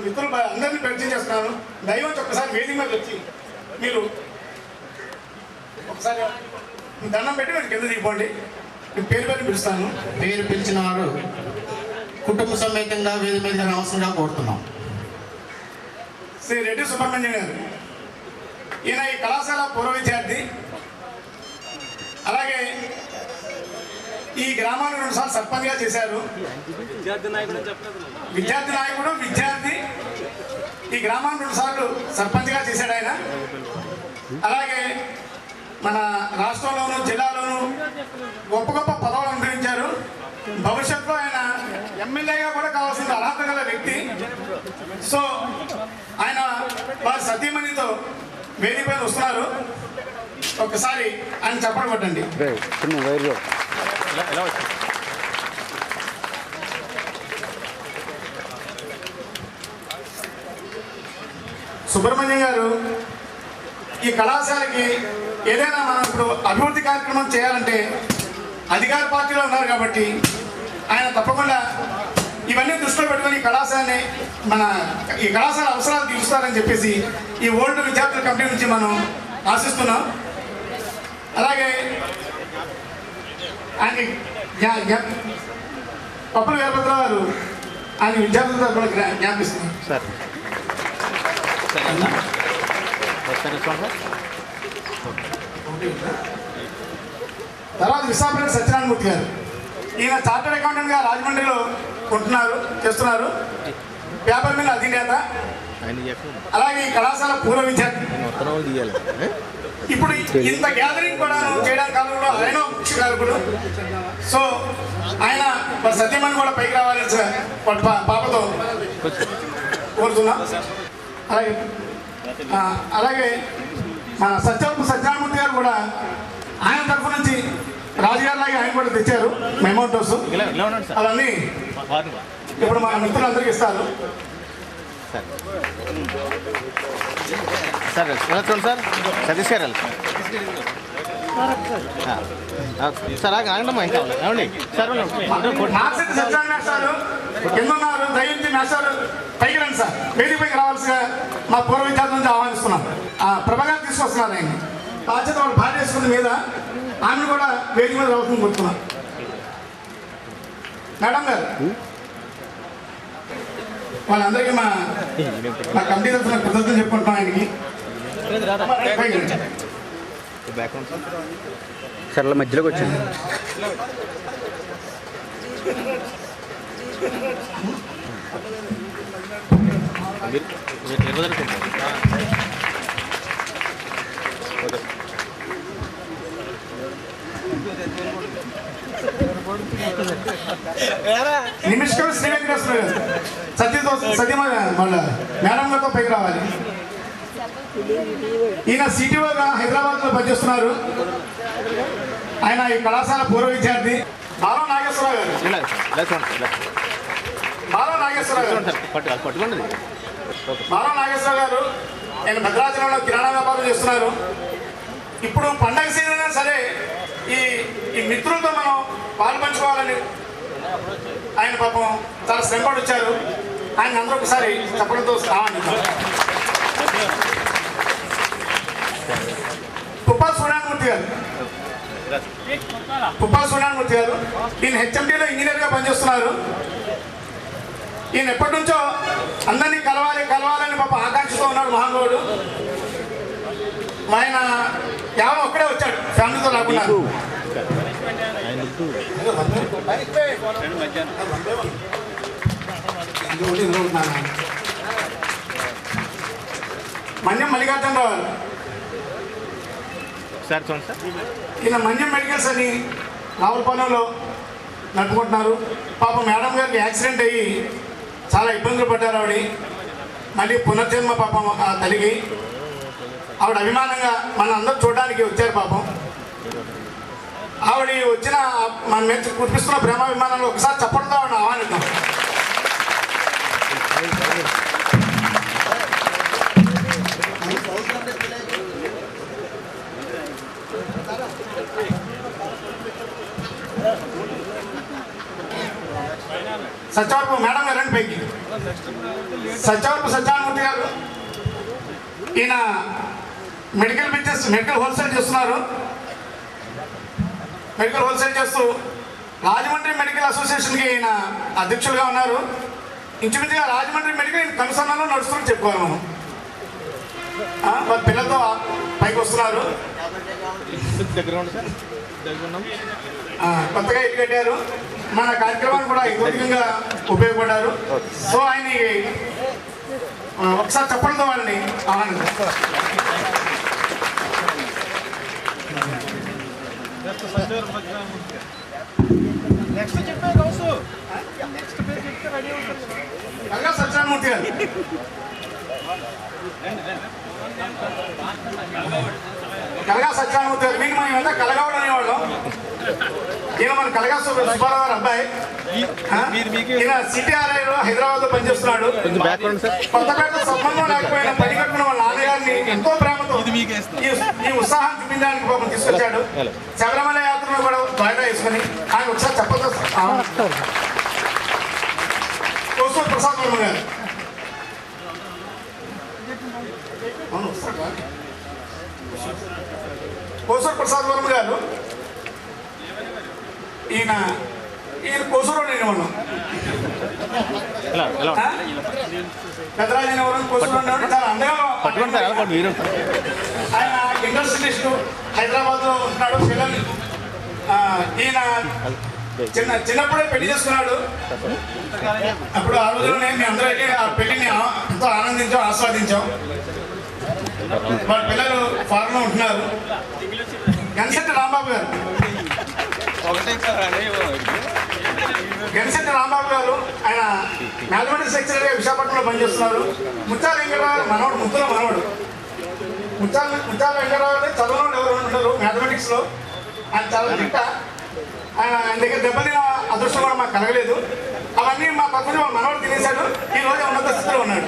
Speaker 7: మిత్రులు అందరినీ పరిచయం చేస్తున్నాను. దైవం ఒక్కసారి వేదిక మీద వచ్చి మీరు ఒకసారి దండం పెట్టి మీరు కింద దిగిపోండి. మీ పేరు పిలుస్తాను.
Speaker 8: పేరు పిలిచిన వారు కుటుంబ సమేతంగా వేదిక మీద రావాల్సిందిగా కోరుతున్నాం.
Speaker 7: శ్రీ రెడ్డి సుబ్రహ్మణ్యం గారు. ఈయన ఈ కళాశాల పూర్వ విద్యార్థి. అలాగే ఈ గ్రామాన్ని 2 సార్లు సర్పంచ్గా చేశారు. విద్యార్థి నాయకుడు, విద్యార్థి. ఈ గ్రామాన్ని 2 సార్లు సర్పంచ్గా చేశాడు ఆయన. అలాగే మన రాష్ట్రంలోను జిల్లాలోను గొప్ప గొప్ప పదవులు అనుభవించారు. భవిష్యత్తులో ఆయన ఎమ్మెల్యేగా కూడా కావాల్సిన అర్హత గల వ్యక్తి. సో ఆయన వారి సతీమణితో వేదిక పైన వస్తున్నారు. ఒక్కసారి ఆయన చెప్పడం కొట్టండి. సుబ్రహ్మణ్యం గారు ఈ కళాశాలకి ఏదైనా మనం ఇప్పుడు అభివృద్ధి కార్యక్రమం చేయాలంటే అధికార పార్టీలో ఉన్నారు కాబట్టి ఆయన తప్పకుండా ఇవన్నీ దృష్టిలో పెట్టుకొని ఈ కళాశాల అవసరాలు తీరుస్తారని చెప్పేసి ఈ ఓల్డ్ విద్యార్థుల కమిటీ నుంచి మనం ఆశిస్తున్నాం. అలాగే ఆయన పప్పుల వీరభద్రరావు గారు ఆయన విద్యార్థుల తరఫున జ్ఞాపిస్తున్నారు.
Speaker 3: సార్
Speaker 7: తర్వాత విశాఖపట్నం సత్యనారాయణమూర్తి గారు. ఈయన చార్టర్డ్ అకౌంటెంట్గా రాజమండ్రిలో చేస్తున్నారు. పేపర్ మిల్ అధినేత. అలాగే ఈ కళాశాల పూర్వ విద్యార్థి. ఇప్పుడు ఇంత గ్యాదరింగ్ కూడా చేయడానికి కాలంలో ఆయన ముఖ్య కారకుడు. సో ఆయన సత్యమని కూడా పైకి రావాలని పాపతో కోరుతున్నాం. అలాగే మన సత్యనారాయణమూర్తి గారు కూడా ఆయన తరఫు నుంచి రాజుగారి లాగా ఆయన కూడా తెచ్చారు మెమోటోస్. అవన్నీ ఇప్పుడు మన మిత్రులందరికీ ఇస్తారు.
Speaker 3: సార్ సార్ సతీష్ గారు సార్ ఆగండమ్మా ఇంకా ఏమండి సార్
Speaker 7: సత్యనారాయణ మాస్టారు కింద ఉన్నారు. దయించి మాస్టారు పైకి రండి సార్. వేదిక పైకి రావాల్సిగా మా పూర్వ విద్యార్థుల నుంచి ఆహ్వానిస్తున్నాం. ప్రభాగా తీసుకొస్తున్నారు ఆయన. బాధ్యత వాళ్ళు భార్య చేసుకున్న మీద ఆమెను కూడా వేదిక మీద రావాల్సింది కోరుతున్నాం. మేడం గారు వాళ్ళందరికీ మా కమిటీ తరఫున కృతజ్ఞతలు చెప్పుకుంటున్నాం ఆయనకి.
Speaker 3: సర్ల మధ్యలోకి వచ్చింది.
Speaker 7: నిమిషం శ్రీ వెంకటేశ్వర గారు సత్యమ వాళ్ళ మేడం గారితో పైకి రావాలి. ఈయన సిటీఓగా హైదరాబాద్లో పనిచేస్తున్నారు. ఆయన ఈ కళాశాల పూర్వ విద్యార్థి. బాలం నాగేశ్వరరావు గారు. బాలం నాగేశ్వరరావు గారు ఆయన భద్రాచలంలో కిరాణా వ్యాపారం చేస్తున్నారు. ఇప్పుడు పండగ సీజన్ అయినా సరే ఈ మిత్రులతో మనం పాలు పంచుకోవాలని ఆయన పాపం చాలా శ్రమపడి వచ్చారు. ఆయన అందరూ ఒకసారి చెప్పడంతో ఆహ్వానిద్దాం. పుప్పాల సూర్యనారాయణమూర్తి గారు ఈయన హెచ్ఎండిలో ఇంజనీర్గా పనిచేస్తున్నారు. ఈయన ఎప్పటి నుంచో అందరినీ కలవాలని పాప ఆకాంక్షతో ఉన్నాడు మహానుభావుడు. ఆయన కేవలం ఒక్కడే వచ్చాడు, ఫ్యామిలీతో రాకుండా. మన్యం మల్లికార్జునరావు గారు. ఈయన మన్యం మెడికల్స్ అని రావులపాలెంలో నడుపుకుంటున్నారు. పాపం మేడం గారికి యాక్సిడెంట్ అయ్యి చాలా ఇబ్బందులు పడ్డారు ఆవిడ. మళ్ళీ పునర్జన్మ పాపం ఆ తల్లికి. ఆవిడ అభిమానంగా మన అందరూ చూడడానికి వచ్చారు పాపం. ఆవిడ వచ్చిన మన మీద కురిపిస్తున్న ప్రేమాభిమానాలు ఒకసారి చెప్పడంతో ఆవిడ ఆహ్వానిద్దాం. సత్యవరపు మేడం గారు రండి పైకి. సత్యవరపు సత్యనారాయణమూర్తి గారు ఈయన మెడికల్ హోల్సేల్ చేస్తున్నారు. మెడికల్ హోల్సేల్ చేస్తూ రాజమండ్రి మెడికల్ అసోసియేషన్కి ఈయన అధ్యక్షులుగా ఉన్నారు. ఇంచుమించుగా రాజమండ్రి మెడికల్ కనుసన్నలో నడుస్తుందని చెప్పుకోవాలి మనం.
Speaker 10: వాళ్ళ పిల్లలతో పైకి వస్తున్నారు. కొత్తగా ఇల్లు కట్టారు. మన కార్యక్రమాన్ని కూడా విధంగా ఉపయోగపడ్డారు. సో ఆయన ఒకసారి చెప్పడంతో వాళ్ళని ఆనందిస్తారు. కలగా సత్యనారాయణమూర్తి గారు. కలగా సత్యనారాయణమూర్తి గారు మీకు మనం ఎంత కలగావడం అనేవాళ్ళం. ఈయన మన కలగా సుబ్బారావు గారు అబ్బాయి. ఈయన సిటీఆర్ఐలో హైదరాబాద్ లో పనిచేస్తున్నాడు. కొత్తపేట సంబంధం లేకపోయినా పని కట్టుకున్న వాళ్ళ నాన్నగారిని ఎంతో ప్రేమతో ఈ ఉత్సాహం చూపించడానికి పాపం తీసుకొచ్చాడు. శబరిమల యాత్రలో కూడా బాగా వేసుకుని ఆయన ఒకసారి చెప్పదు. కోసూరు ప్రసాద్ వర్మ గారు. కోసూరు ప్రసాద్ వర్మ గారు ఈయన కోసూరు నేను పెద్దరాజనవరం కోసూరు చాలా అందంగా ఆయన ఇండస్ట్రియలిస్ట్ హైదరాబాద్ లో ఉంటున్నాడు. పిల్లలు ఈయన చిన్నప్పుడే పెళ్లి చేసుకున్నాడు. అప్పుడు ఆ రోజుల్లోనే మేము అందరూ వెళ్ళి ఆ పెళ్లిని ఎంతో ఆనందించాం, ఆస్వాదించాం. వాళ్ళ పిల్లలు ఫారెన్ లో ఉంటున్నారు. గణశెట్టి రాంబాబు గారు. గణశెట్టి రాంబాబు గారు ఆయన మ్యాథమెటిక్స్ లెక్చరర్ గా విశాఖపట్నంలో పనిచేస్తున్నారు. ముత్యాల వెంకటరావు మనవడు, ముద్దుల మనవడు. ముత్యాల వెంకటరావు అంటే చదవడం ఎవరు ఉండరు మ్యాథమెటిక్స్ లో. ఆయన చాలా తిట్ట. ఆయన దగ్గర దెబ్బతిన అదృష్టం కూడా మాకు కలగలేదు. అవన్నీ మా పక్కన మనవడు తినేశాడు. ఈ రోజు ఉన్నత స్థితిలో ఉన్నాడు.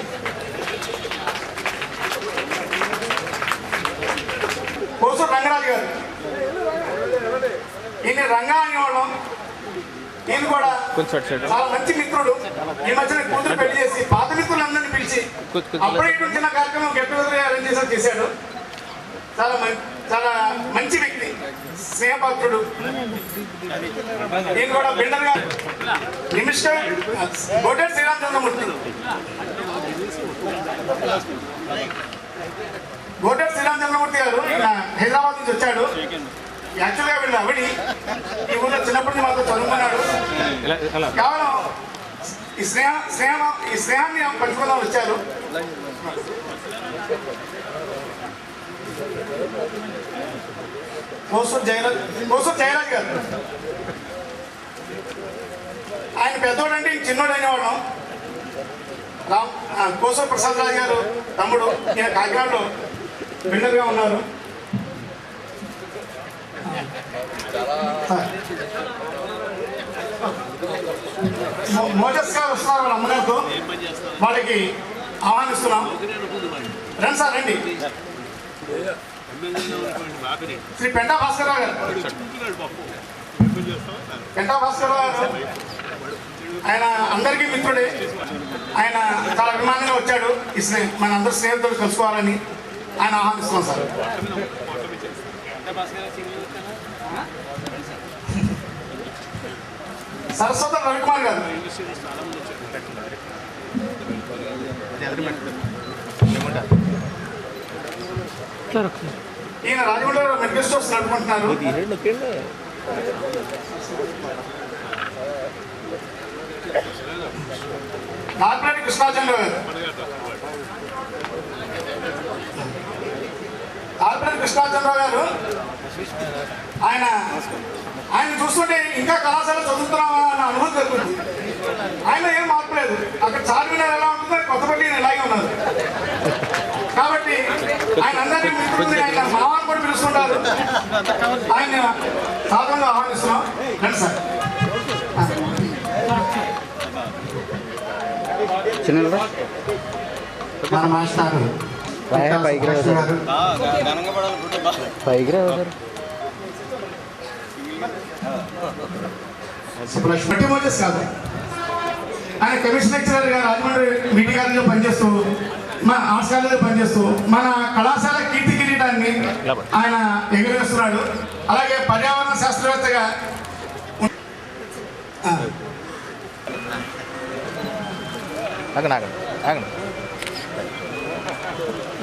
Speaker 10: కోసూరు రంగరాజు గారు. ఈయన రంగా అనేవాళ్ళం. ఈయన కూడా చాలా మంచి మిత్రుడు. ఈ మధ్యన కూతురు పెళ్లి చేసి పాత మిత్రులందరినీ పిలిచి అప్పుడే ఇటు చిన్న కార్యక్రమం గెట్ టుగెదర్ అరేంజ్ చేశాడు. చాలా మంచి వ్యక్తి, స్నేహపాత్రుడు. ఈయన కూడా బిల్డర్ గా నిమిషం గోటెడ్ శ్రీరామచంద్రమూర్తి. గోటెడ్ శ్రీరామచంద్రమూర్తి గారు ఈయన హైదరాబాద్ నుంచి వచ్చాడు. యాక్చువల్గా వీళ్ళు అవిడి ఈ ఊళ్ళో చిన్నప్పటి నుంచి మాతో చదువుకున్నాడు. కేవలం ఈ స్నేహాన్ని పంచుకుందాం వచ్చారు. కోసూరు జయరాజ్ గారు. ఆయన పెద్దోడంటే చిన్నోడు అనేవాళ్ళం. కోసూరు ప్రసాద్ రాజు గారు తమ్ముడు. ఈయన కాకినాడలో బిల్డర్గా ఉన్నారు. మోజస్ గారు వస్తున్నారు వాళ్ళ అమ్మగారితో. వాళ్ళకి ఆహ్వానిస్తున్నాం. రండి సార్, రండి. శ్రీ పెంటా భాస్కరరావు గారు. పెంటా భాస్కరరావు గారు ఆయన అందరికీ మిత్రుడే. ఆయన చాలా అభిమానంగా వచ్చాడు. మన అందరు స్నేహితులు కలుసుకోవాలని ఆయన ఆహ్వానిస్తున్నాం సార్. సరస్వతి రవికుమార్ గారు. ఈయన రాజమండ్రిలో మెడికల్ స్టోర్స్ నడుపుకుంటున్నారు. నాగపేట కృష్ణాచంద్ర గారు. నాగపేట కృష్ణాచంద్రరావు గారు ఆయన చూస్తుంటే ఇంకా కళాశాల చదువుతున్నావా అన్న అనుభూతి కలుగుతుంది. ఆయన ఏం మార్పలేదు. అక్కడ చార్మినార్ ఎలా ఉంటుందో కొత్తపల్లి ఇలాగే ఉన్నారు. కాబట్టి ఆయన అందరినీ మిత్రులు, ఆయన మామని కూడా పిలుస్తుంటారు. ఆయన సాధారణంగా ఆహ్వానిస్తున్నాం. రండి సార్.
Speaker 8: మన మాస్టారు
Speaker 10: మోజెస్ కాదు. ఆయన కెమిస్ట్రీ లెక్చరర్ గా రాజమండ్రి మీటింగ్ కాలేజీలో పనిచేస్తూ, మన ఆర్ట్స్ కాలేజీలో పనిచేస్తూ మన కళాశాల కీర్తి కిరీటాన్ని ఆయన ఎగురవేస్తున్నాడు. అలాగే పర్యావరణ శాస్త్రవేత్తగా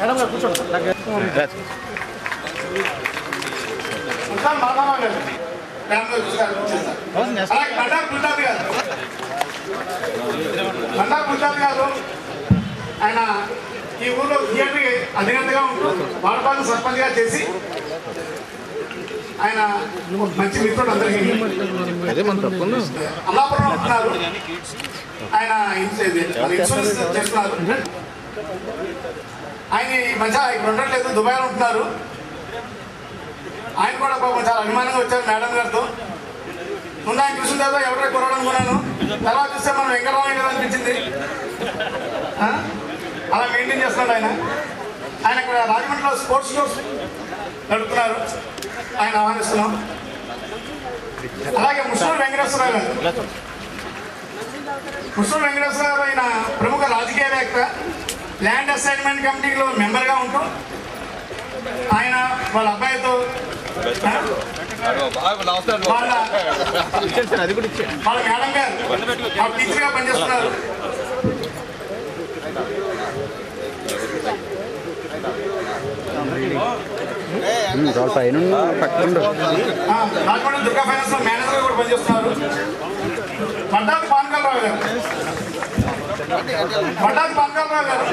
Speaker 10: మేడం గారు కూర్చోండి. మాధవరావు గారు మేడం గారు చూస్తారు. అలాగే బండారు గుల్జాద్ గారు, బండారు గుల్జాద్ గారు ఆయన ఈ ఊళ్ళో థియేటర్కి అధినేతగా ఉంటూ వాడపాలెం సర్పంచ్గా చేసి ఆయన మంచి మిత్రుడు అందరికీ. అల్లాపురం ఉంటున్నారు, ఆయన ఇన్సూరెన్స్ చేస్తున్నారు. ఆయన ఈ మధ్య ఇక్కడ ఉండట్లేదు, దుబాయ్లో ఉంటున్నారు. ఆయన కూడా పాపం చాలా అభిమానంగా వచ్చారు మేడం గారితో. ముందు ఆయన చూసిన తర్వాత ఎవరైనా కొనాలనుకున్నాను, తర్వాత చూస్తే మనం వెంకటరామయ్య గారు అనిపించింది. అలా మెయింటైన్ చేస్తున్నాడు ఆయన. ఆయన ఇక్కడ రాజమండ్రిలో స్పోర్ట్స్ స్టోర్స్ నడుపుతున్నారు, ఆయన ఆహ్వానిస్తున్నాం. అలాగే ముస్లిం వెంకటేశ్వరరావు గారు, ముస్లిం వెంకటేశ్వరరావు గారు ఆయన ప్రముఖ రాజకీయవేత్త, ల్యాండ్ అసైన్మెంట్ కమిటీలో మెంబర్గా ఉంటూ ఆయన వాళ్ళ అబ్బాయితో వాళ్ళ మేడం గారు టీచర్గా పనిచేస్తున్నారు. రాజమండ్రి దుర్గా ఫైనాన్స్ లో మేనేజర్ కూడా పనిచేస్తున్నారు. పట్టాది పానకాలరావు గారు, పట్టాది పానకాలరావు గారు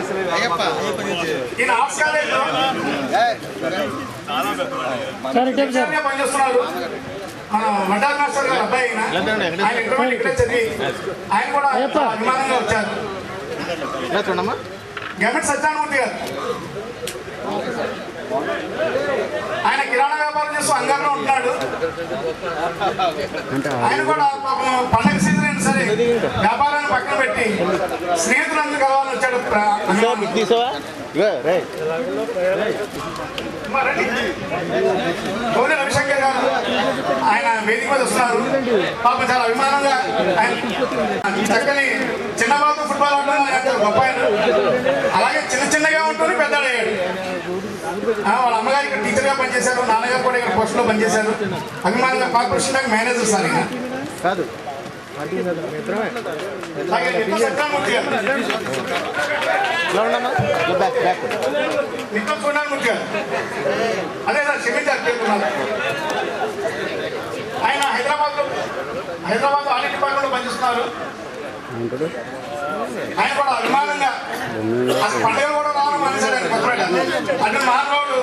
Speaker 10: ఈయన ఆర్ట్స్ కాలేజ్లో టీచర్గా పనిచేస్తున్నారు. మన వడ్డాది మాస్టర్ గారు అబ్బాయి ఆయన ఇంటర్మీడియట్ ఇక్కడే చదివి ఆయన కూడా అభిమానంగా వచ్చారు. గవర్నమెంట్ సత్యానుమూర్తి గారు ఆయన కిరాణా వ్యాపారం చేస్తూ అంగారంలో ఉంటున్నాడు. ఆయన కూడా పండగ సీజన్ అయినా సరే వ్యాపారాన్ని పక్కన పెట్టి స్నేహితులందరూ కలవాలని వచ్చాడు. గౌరీ రవిశంకర్ గారు ఆయన వేదిక మీద వస్తున్నారు. పాపం చాలా అభిమానంగా ఆయన చక్కని చిన్నబాబు ఫుట్బాల్ ఆడడం గొప్ప. అలాగే చిన్నగా ఉంటుంది పెద్దయ్యాడు. వాళ్ళ అమ్మగారు ఇక్కడ టీచర్గా పనిచేశారు, నాన్నగారు కూడా ఇక్కడ పోస్టులో పనిచేశారు. అభిమానంగా కార్పొరేషన్ బ్యాంక్ మేనేజర్ సార్ ఆయన కాదు. సత్యామూర్తి గారు, నిత్యం చూడమూర్తి గారు, అదే సార్ క్షమించారు పేర్కొన్నారు. ఆయన హైదరాబాద్ ఆడిట్ డిపార్ట్మెంట్లో పనిచేస్తున్నారు. ఆయన కూడా అభిమానంగా అసలు పండుగ కూడా రావడం మనిషి కొత్తపేట అంటే మహానుభావుడు.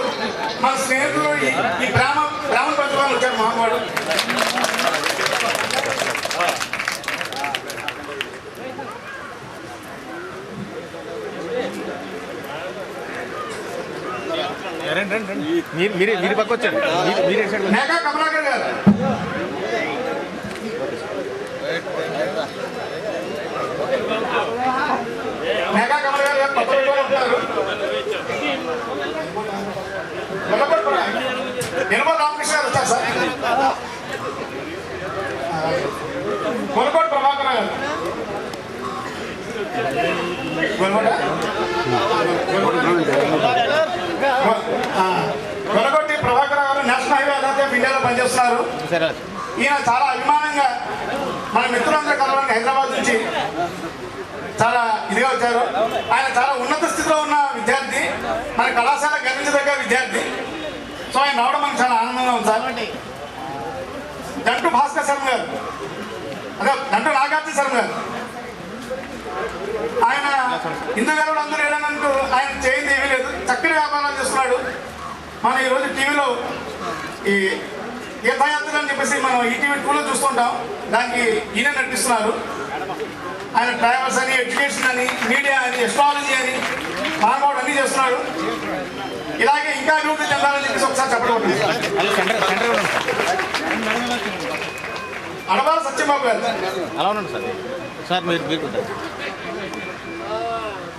Speaker 10: మన స్నేహితులు ఈ బ్రాహ్మణ పంచవాళ్ళు వచ్చారు. మహానుభావుడు
Speaker 3: మీరు పక్క వచ్చారు.
Speaker 10: మేఘా కమలాకర్ గారు, మేఘా కమలాకర్ గారు కొత్తపేటలో ఉంటారు. నిర్మల్ రామకృష్ణ గారు వచ్చారు సార్. కొనకోటి ప్రభాకర్ గారు, కొనకోటి ప్రభాకర్ గారు నేషనల్ హైవే అథారిటీ ఆఫ్ ఇండియాలో పనిచేస్తున్నారు. ఈయన చాలా అభిమానంగా మన మిత్రులందరూ కలవడానికి హైదరాబాద్ నుంచి చాలా ఇదిగా వచ్చారు. ఆయన చాలా ఉన్నత స్థితిలో ఉన్న విద్యార్థి, మన కళాశాల గర్వించదగ్గ విద్యార్థి. సో ఆయన రావడం మనకు చాలా ఆనందంగా ఉంది సార్. దంటు భాస్కర్ శర్మ గారు, అదే దంటు నాగార్జున శర్మ గారు, ఆయన హిందూ గారు అందరూ ఏదనంటూ ఆయన చేయింది ఏమీ లేదు, చక్కటి వ్యాపారాలు చేస్తున్నాడు. మనం ఈరోజు టీవీలో ఈ తీర్థయాత్రలు అని చెప్పేసి మనం ఈటీవీ 2లో చూస్తుంటాం, దానికి ఈయన నటిస్తున్నారు. ఆయన ట్రావెల్స్ అని, ఎడ్యుకేషన్ అని, మీడియా అని, ఎస్ట్రాలజీ అని, మానవుడు అన్నీ చేస్తున్నాడు. ఇలాగే ఇంకా అభివృద్ధి చెందాలని చెప్పేసి ఒకసారి చెప్పడం. అడవాల సత్యబాబు గారు,
Speaker 3: అలా ఉన్నాడు సార్. సార్ మీరు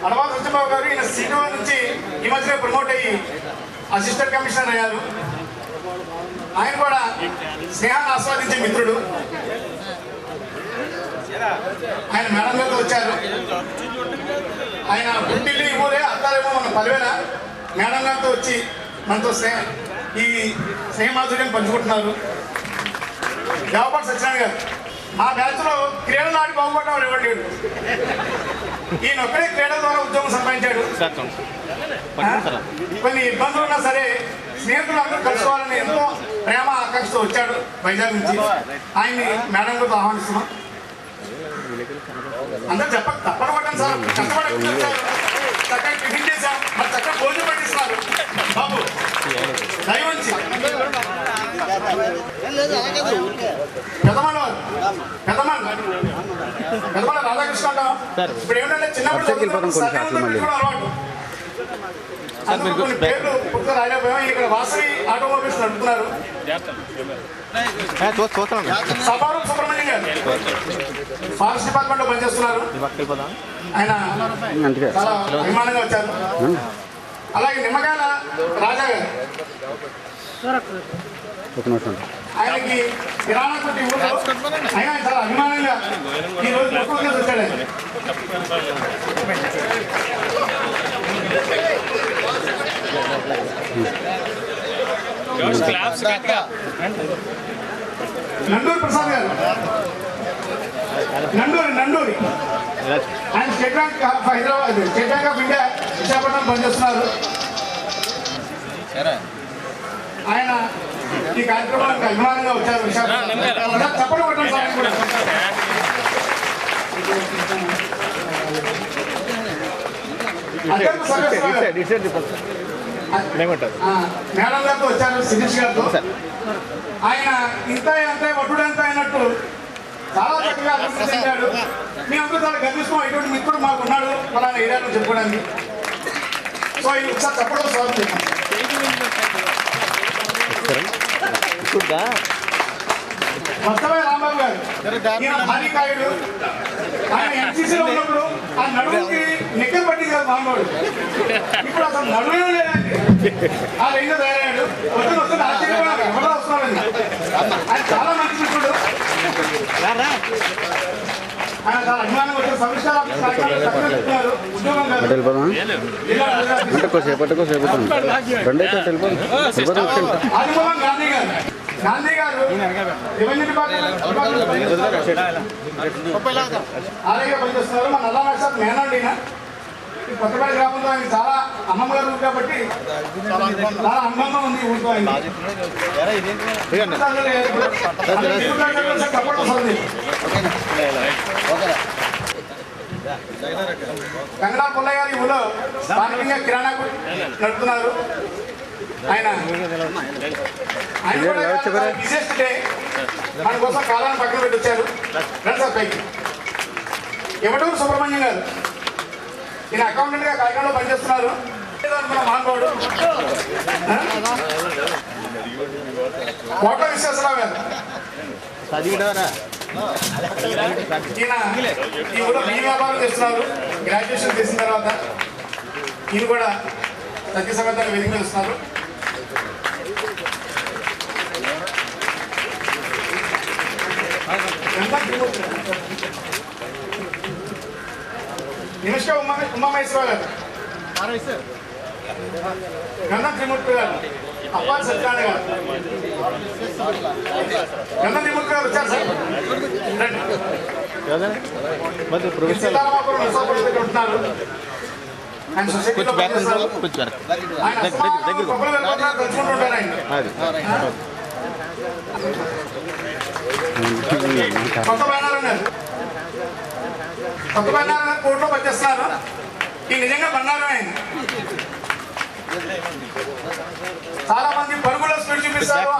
Speaker 10: అడవాల సత్యబాబు గారు ఈయన సీటు నుంచి ఈ మధ్యనే ప్రమోట్ అయ్యి అసిస్టెంట్ కమిషనర్ అయ్యారు. ఆయన కూడా స్నేహాన్ని ఆస్వాదించే మిత్రుడు. ఆయన మేడం గారితో వచ్చారు. ఆయన పుట్టిల్లి ఊరే, అత్తారేమో మన పలివేల. మేడం గారితో వచ్చి మనతో ఈ స్నేహమాధుర్యం పంచుకుంటున్నారు. దేవపాటి సత్యనారాయణ గారు, మా బ్యాచ్లో క్రీడలు ఆడి బాగుపడ్డాడు ఎవరు లేడు. ఈయన ఒక్కడే క్రీడల ద్వారా ఉద్యోగం సంపాదించాడు. కొన్ని ఇబ్బందులు ఉన్నా సరే స్నేహితులు అందరూ కలుసుకోవాలని ఎంతో ప్రేమ ఆకాంక్షతో వచ్చాడు వైజాగ్ నుంచి. ఆయన్ని మేడం గారితో ఆహ్వానిస్తున్నాం. అందరూ తప్పని పడ్డాను సార్, కష్టపడి చక్కగా టిఫిన్ చేశాం, మరి చక్కగా భోజనం పట్టిస్తున్నారు బాబు దయవంచి. పెదమల రాధాకృష్ణ అంటాం. ఇప్పుడు ఏమిటంటే చిన్నప్పుడు అలవాటు అందుకు కొన్ని పేర్లు పుట్టుక రాయలేకపోయాం. ఇక్కడ వాసవి ఆటోమొబైల్స్ నడుపుతున్నారు. సభారం సుబ్రహ్మణ్యం గారు ఫారెస్ట్ డిపార్ట్మెంట్ లో పనిచేస్తున్నారు. ఆయన చాలా అభిమానంగా వచ్చారు. అలాగే నిమ్మకాయల రాజా గారు, ఆయనకి కిరాణా కొట్టి ఊళ్ళో ఆయన చాలా అభిమానంగా ఈ రోజు ముఖ్యంగా వచ్చాడు. నండూరి ప్రసాద్ గారు, నండూరి ఆయన state bank of Hyderabad, state bank of India Visakhapatnam పనిచేస్తున్నారు. ఆయన ఈ కార్యక్రమానికి అభిమానంగా వచ్చారు. విశాఖపట్నం చెప్పడం కొట్టండి సార్. కూడా మేడం గారితో వచ్చారు, శిరీష్ గారితో. ఆయన ఇంత అంతే వడ్డుడంతా అయినట్టు చాలా చక్కగా అభివృద్ధి చెందాడు. మేమంతా చాలా గర్విస్తాం. ఇటువంటి మిత్రుడు మాకు ఉన్నాడు ఫలానా ఏరియాలో చెప్పుకోవడానికి. సో ఇది ఒకసారి చెప్పడం స్వాగతం చేస్తాం. మొత్తమే రాంబాబు గారు, ఈయన భారీకాయుడు. ఆయన ఎన్సీసీలో ఉన్నప్పుడు ఆ నడుముకి నిక్కలు పట్టింది కదా మామూలు. ఇప్పుడు అసలు నడుమే లేదండి. ఆ రేంజ్ తయారయ్యాడు. వస్తుంది ఆశ్చర్యపోయాడు, ఎవరో వస్తున్నాడండి. ఆయన చాలా మంచి మిత్రుడు. ఆయన చాలా అభిమానం వచ్చారు. సంవిష్కార ఉద్యోగం ఆదిమూలం గాంధీ గారు రెవెన్యూ డిపార్ట్మెంట్ అలాగే పనిచేస్తున్నారు. మా నల్లా నక్షత్రం మేనండి. కొత్తపల్లి గ్రామంలో ఆయన చాలా అమ్మమ్మ గారు ఊరు కాబట్టి చాలా అనుబంధం ఉంది ఊరితో. కంగనా పుల్లయ్య గారు ఈ ఊళ్ళో స్థానికంగా కిరాణా నడుపుతున్నారు. ఆయన బిజినెస్ డే మన కోసం కాలాన్ని పక్కన పెట్టి వచ్చారు. రండి సార్ పైకి. ఎవటూరు సుబ్రహ్మణ్యం గారు, ఈయన అకౌంటెంట్ గా కాకినాడలో పనిచేస్తున్నారు. మహానుభావుడు. కోట విశ్వేశ్వరరావు గారు, ఈయన ఈ ఊళ్ళో మీ వ్యాపారం చేస్తున్నారు. గ్రాడ్యుయేషన్ చేసిన తర్వాత ఈయన కూడా సత్య సమర్థాన్ని వేదిక మీద ఇస్తున్నారు. నిమిష ఉమామహేశ్వర గారు, గంధం త్రిమూర్తి గారు, అప్పారి సత్యనారాయణ గారు, గంధం త్రిమూర్తి గారు వచ్చారు సార్. సీతారామాపురం నరసాపురం దగ్గర ఉంటున్నారు. ఆయన సొసైటీలో పనిచేస్తారు. ఆయన కొబ్బరి వెళ్ళిపోతున్నారు, తెచ్చుకుంటుంటారు ఆయన. కొత్త బయనారాయణ గారు, కొత్త బయనారాయణ కోర్టులో పనిచేస్తున్నారు. ఈ నిజంగా బంగారం ఆయన. చాలా మంది పరుగులో స్పీడ్ చూపిస్తారు.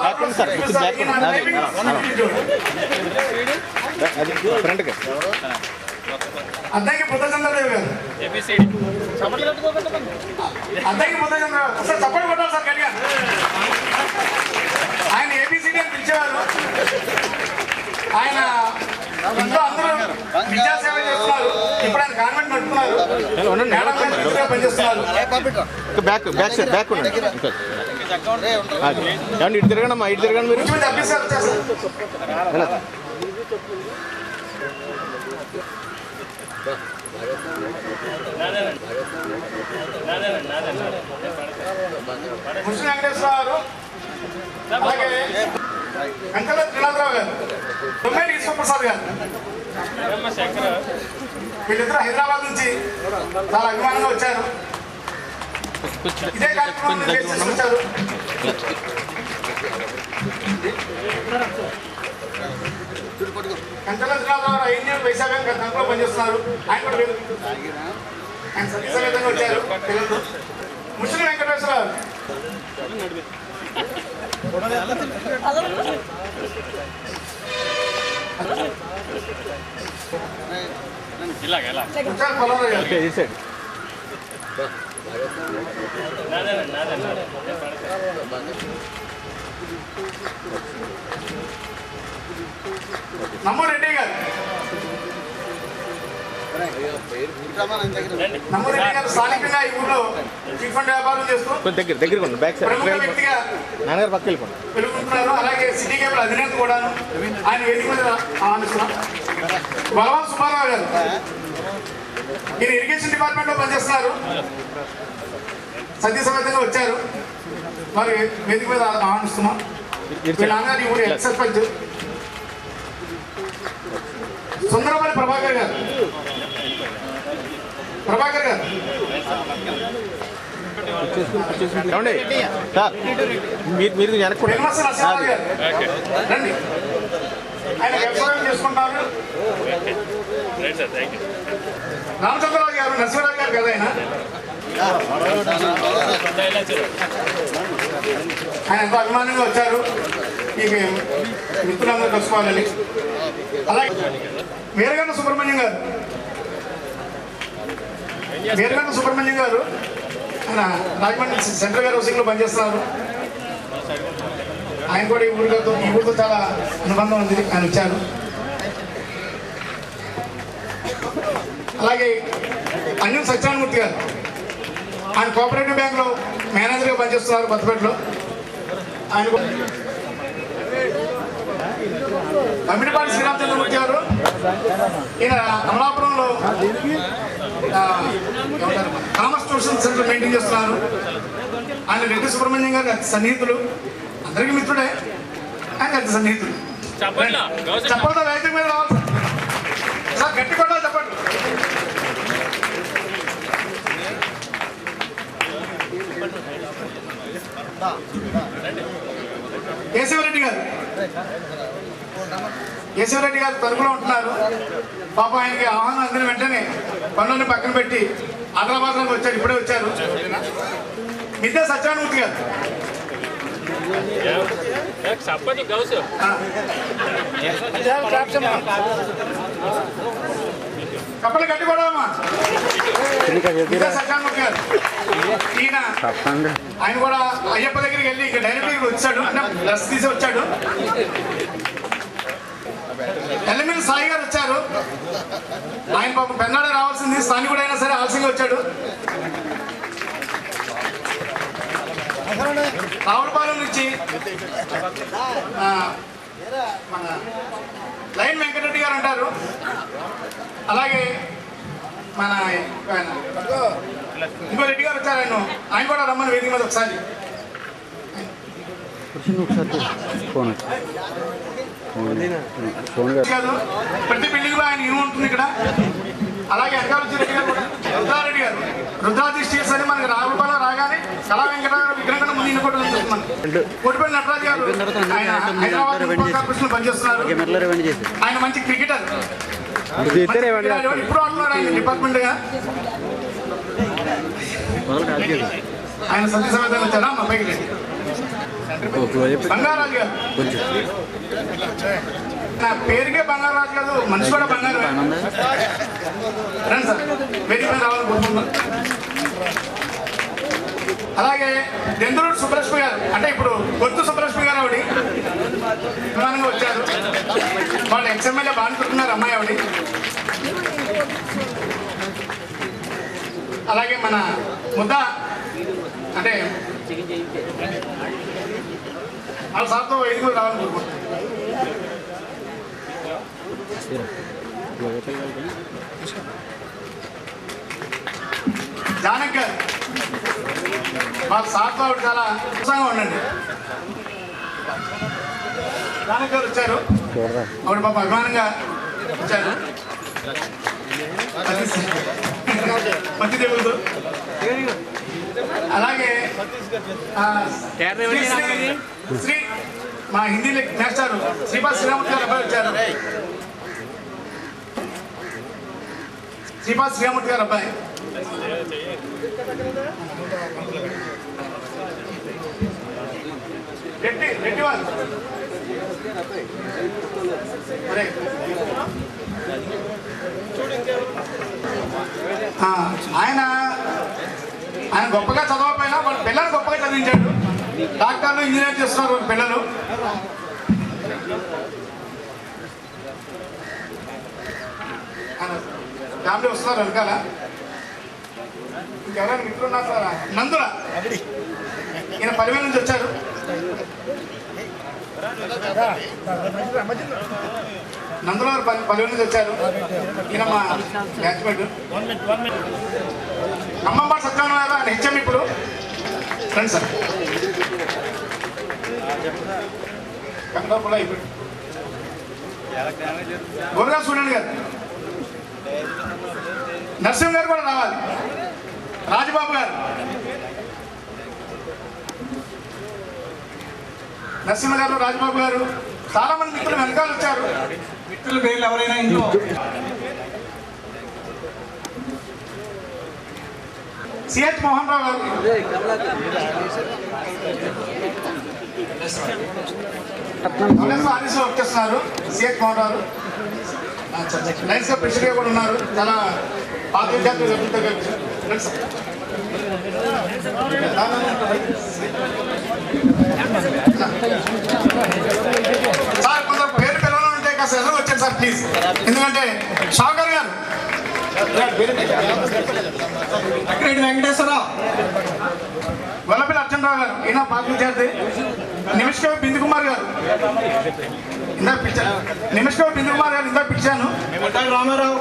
Speaker 10: అద్దంకి బుద్ధచంద్రదేవి గారు, అద్దంకి బుద్ధచంద్ర సార్ చప్పటి కొట్టాలి సార్ గట్టిగా. ఆయన ఏబిసిడి అని పిలిచేవారు. ఆయన ఇంట్లో అందరూ విద్యాసేవ చేస్తున్నారు. ఇప్పుడు ఆయన కాన్వెంట్ నడుపుతున్నారు. పనిచేస్తున్నారు.
Speaker 3: ఇటు తిరగండి అమ్మా, ఇటు తిరగండి మీరు.
Speaker 10: ముస్లిం వెంకటేశ్వరరావు, అలాగే కంచెల త్రినాథరావు గారు, తొమ్మేటి ఈశ్వరప్రసాద్ గారు, వీళ్ళిద్దరూ హైదరాబాద్ నుంచి చాలా అభిమానంగా వచ్చారు. ఇదే కార్యక్రమం నిర్వహించారు. కంచరాజరావు ఐఎన్ఎం వైశాఖ గతంలో పనిచేస్తున్నారు. ఆయన కూడా ఆయన సతీసమేతంగా వచ్చారు. ముస్లిం వెంకటేశ్వరరావు నమ్మరెడ్డి గారు నమ్మరెడ్డి గారు స్థానికంగా ఈ ఊళ్ళో చిట్ ఫండ్ వ్యాపారం చేస్తూ ప్రముఖ వ్యక్తిగా వెలుగుతున్నారు. అలాగే సిటీ కేబుల్ అధినేత కూడా ఆయన వేదిక మీద ఆహ్వానిస్తున్నాం. బలవాన్ సుబ్బారావు గారు ఈయన ఇరిగేషన్ డిపార్ట్మెంట్ లో పనిచేస్తున్నారు. సతీసమేతంగా వచ్చారు. వారి వేదిక మీద ఆహ్వానిస్తున్నాం. వీళ్ళ నాన్నగారు ఈ ఊరి ఎక్స్ సర్పంచ్. సుందరపల్లి ప్రభాకర్ గారు రండి. ఆయన వ్యవసాయం చేసుకుంటారు. రామచంద్రరావు గారు నరసింహరావు గారు కదా ఆయన ఎంతో అభిమానంగా వచ్చారు. ఈ మిత్రులందరూ కలుసుకోవాలని. అలాగే వీరగంట సుబ్రహ్మణ్యం గారు ఆయన రాజమండ్రి సెంట్రల్ గారి హౌసింగ్ లో పనిచేస్తున్నారు. ఆయన కూడా ఈ ఊరితో చాలా అనుబంధం ఉంది. ఆయన వచ్చారు. అలాగే అన్యం సత్యనారాయణమూర్తి గారు ఆయన కోఆపరేటివ్ బ్యాంక్ లో మేనేజర్గా పనిచేస్తున్నారు కొత్తపేటలో. ఆయన అమిడిపాటి శ్రీరామచంద్రమూర్తి గారు ఈయన అమలాపురంలో కామర్స్ ట్యూషన్ సెంటర్ మెయింటైన్ చేస్తున్నారు. ఆయన రెడ్డి సుబ్రహ్మణ్యం గారు అతి సన్నిహితులు. అందరికీ మిత్రుడే, ఆయన అతి సన్నిహితులు. చెప్పండి రైతు మీద రావాలి సార్, గట్టి కొట్టాలి చెప్పండి. కేశవరెడ్డి గారు తణుకులో ఉంటున్నారు. పాపం ఆయనకి ఆహ్వానం అందిన వెంటనే పనులన్నీ పక్కన పెట్టి హైదరాబాద్లోకి వచ్చారు. ఇప్పుడే వచ్చారు. మిద్దె సత్యనారాయణమూర్తి గారు కప్పలు కట్టిపోవడమ్మా. మిద్దె సత్యనారాయణమూర్తి గారు ఈయన ఆయన కూడా అయ్యప్ప దగ్గరికి వెళ్ళి ఇంకా డైరెక్ట్ వచ్చాడు. అంటే డ్రెస్ తీసి వచ్చాడు. ఎల్ఎంఎల్ సాయి గారు వచ్చారు. ఆయన పాపం పెన్నాడే రావాల్సింది, స్థానికుడు అయినా సరే ఆలస్యంగా వచ్చాడు. రావులపాలెం నుంచి మన లైన్ వెంకటరెడ్డి గారు అంటారు. అలాగే మన ఇంకో రెడ్డి గారు వచ్చారు. ఆయన కూడా రమ్మని వేదిక మీద ఒకసారి. ప్రతి బిల్డింగ్ లో ఆయన ఇవి ఉంటుంది ఇక్కడ. అలాగే వెనకాల రెడ్డి గారు రుద్రారెడ్డి గారు రుద్రాది స్టీల్స్ అని మనకి రావులపాలెం రాగానే కళా వెంకటరావు విగ్రహం ముందు ఇన్నుకోవడం జరుగుతుంది. కోటిపల్లి నటరాజు గారు ఆయన హైదరాబాద్ కార్పొరేషన్ పనిచేస్తున్నారు. ఆయన మంచి క్రికెటర్. ఇప్పుడు ఆడుతున్నారు ఆయన డిపార్ట్మెంట్ గా. ఆయన సతీ సమేతంగా వచ్చారా మా పైకి బంగారాజు గారు. నా పేరుకే బంగారాజు కాదు, మనిషి కూడా బంగారు. రండి సార్, వేదిక మీద రావాలని కోరుకుంటున్నాను. అలాగే దెందులూరు సుబ్బలక్ష్మి గారు, అంటే ఇప్పుడు గొత్తు సుబ్బలక్ష్మి గారు ఆవిడ ప్రధానంగా వచ్చారు. వాళ్ళు ఎక్స్ఎమ్మెల్యే బాగుంటున్నారు అమ్మాయి ఆవిడ. అలాగే మన ముద్ద అంటే వాళ్ళ సార్తో ఐదుగురు రావాలని కోరుకుంటున్నాను. జానక్ గారు వాళ్ళ సార్తో ఆవిడ చాలా ఉత్సాహంగా ఉండండి. జానక్ గారు వచ్చారు. ఆవిడ పాప అభిమానంగా వచ్చారు. మధ్య దేవులతో అలాగే శ్రీ మా హిందీ మాస్టర్ శ్రీపాద్ శ్రీరామూర్తి గారు అబ్బాయి వచ్చారు. శ్రీపాద్ శ్రీరామూర్తి గారు అబ్బాయి. రెడ్డి వాళ్ళు ఆయన గొప్పగా చదవకపోయినా వాళ్ళ పిల్లలు గొప్పగా చదివించాడు. డాక్టర్లు ఇంజనీర్ చేస్తున్నారు వాళ్ళ పిల్లలు. ఫ్యామిలీ వస్తున్నారు వెనకాల. ఇంకెవరైనా మిత్రులు ఉన్నారు సార్? నందుల ఈయన 10,000 నుంచి వచ్చారు. నందుల 10,000 నుంచి వచ్చారు. ఈయన మా బ్యాచ్మేట్. అమ్మమ్మ సత్యనారాయణ గారు ఆయన హెచ్ఎం ఇప్పుడు. రండి సార్. కన్నడపుల ఇప్పుడు గోరగా సూర్యుడు గారు. నరసింహ గారు కూడా రావాలి. రాజబాబు గారు. నరసింహ గారు, రాజబాబు గారు, చాలా మంది మిత్రులు వెనకాల వచ్చారు. మిత్రుల పేర్లు ఎవరైనా ఇంట్లో సిహెచ్ మోహన్ రావు గారు, ఆఫీస్లో వర్క్ చేస్తున్నారు. సిహెచ్ మోహన్ రావు లైన్స్ గా ప్రెసిడెంట్ కూడా ఉన్నారు. చాలా పాత విద్యార్థులు. సార్ కొంచెం పేరు పిల్లలు ఉంటే కాస్త ఎదురు వచ్చాను సార్ ప్లీజ్. ఎందుకంటే షాకర్ గారు, అక్కిరెడ్డి వెంకటేశ్వరరావు, వల్లపల్లి అర్జునరావు గారు, ఈయన పాత విద్యార్థి. నిమిష్కవి బిందు కుమార్ గారు ఇందాక పిలిచాను. నిమిష్కవి బిందు కుమార్ గారు ఇందాక పిలిచాను. రామారావు,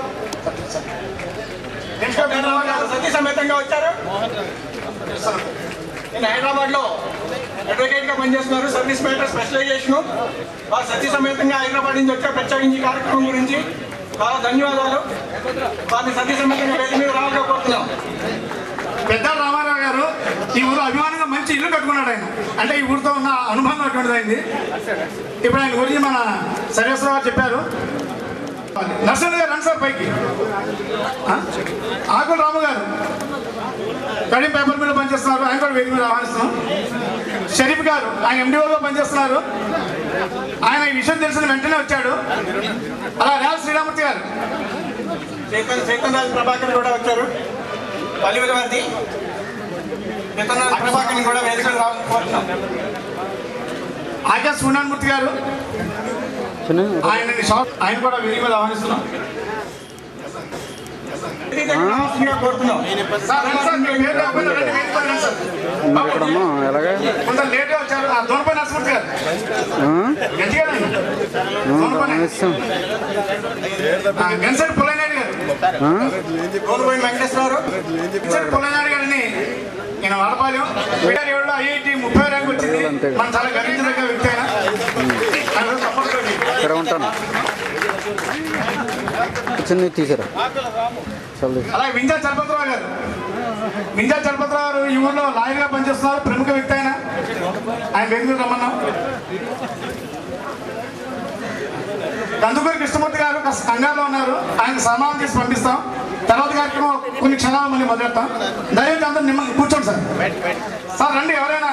Speaker 10: నిమిష్కవి బిందు కుమార్ గారు సతీ సమేతంగా వచ్చారు. నేను హైదరాబాద్ లో అడ్వకేట్ గా పనిచేస్తున్నారు. Service matter specialisation. వారు సతీ సమేతంగా హైదరాబాద్ నుంచి వచ్చారు. ప్రత్యేకించి కార్యక్రమం గురించి చాలా ధన్యవాదాలు. వారిని సతీ సమేతంగా వేది మీద రావాలని కోరుతున్నాం. పెద్ద రామారావు గారు ఈ ఊరు అభిమానంగా మంచి ఇల్లు కట్టుకున్నాడు. ఆయన అంటే ఈ ఊరితో ఉన్న అనుభవం అటువంటిది అయింది. ఇప్పుడు ఆయన గురించి మన సర్వేశ్వర గారు చెప్పారు. నర్సన్ గారు రండి సార్ పైకి. ఆకుల రాము గారు కడియం పేపర్ మీద పనిచేస్తున్నారు. ఆయన కూడా వేది మీద ఆహ్వానిస్తున్నాం. షరీఫ్ గారు ఆయన ఎండిఓగా పనిచేస్తున్నారు. ఆయన ఈ విషయం తెలిసిన వెంటనే వచ్చాడు. అలా రేల్ శ్రీరామూర్తి గారు, చైతన్ రాజ్ ప్రభాకర్ కూడా వచ్చారు. పల్లివరవర్తి చైతన్ రాజ్ ప్రభాకర్ని కూడా వేదిక రావాలని కోరుతున్నాం. ఆకాశ్ సునాన్మూర్తి గారు ఆయన కూడా వేదిక మీద ఆహ్వానిస్తున్నాం. కోరుతున్నాం కొంచెం లేట్గా వచ్చారు. దోనపై నరసింహూర్తి గారు, గన్సెట్ పుల్లనాయుడు గారు, దోనపై వెంకటేశ్వరరావు, గన్సెట్ పుల్లనాయుడు గారిని ఈయన వాడపాలెం. 2007లో IIT 30 ర్యాంక్ వచ్చింది. మనం చాలా గర్వించదగ్గ వ్యక్తి అయినా
Speaker 3: ఇక్కడ ఉంటాను. చిన్న తీసారా.
Speaker 10: అలాగే వింజా చలపతిరావు గారు, వింజా చలపతిరావు గారు ఈ ఊళ్ళో లాయర్గా పనిచేస్తున్నారు. ప్రముఖ వ్యక్తి ఆయన. ఆయన వేదిక రమ్మన్నాం. కందుకూరి కృష్ణమూర్తి గారు కంగారులో ఉన్నారు. ఆయన సన్మానం చేసి పంపిస్తాం. తర్వాత కార్యక్రమం కొన్ని క్షణాలు మళ్ళీ మొదలెడతాం. దయచేసి అందరూ నిమ్మ కూర్చోండి సార్. సార్ రండి. ఎవరైనా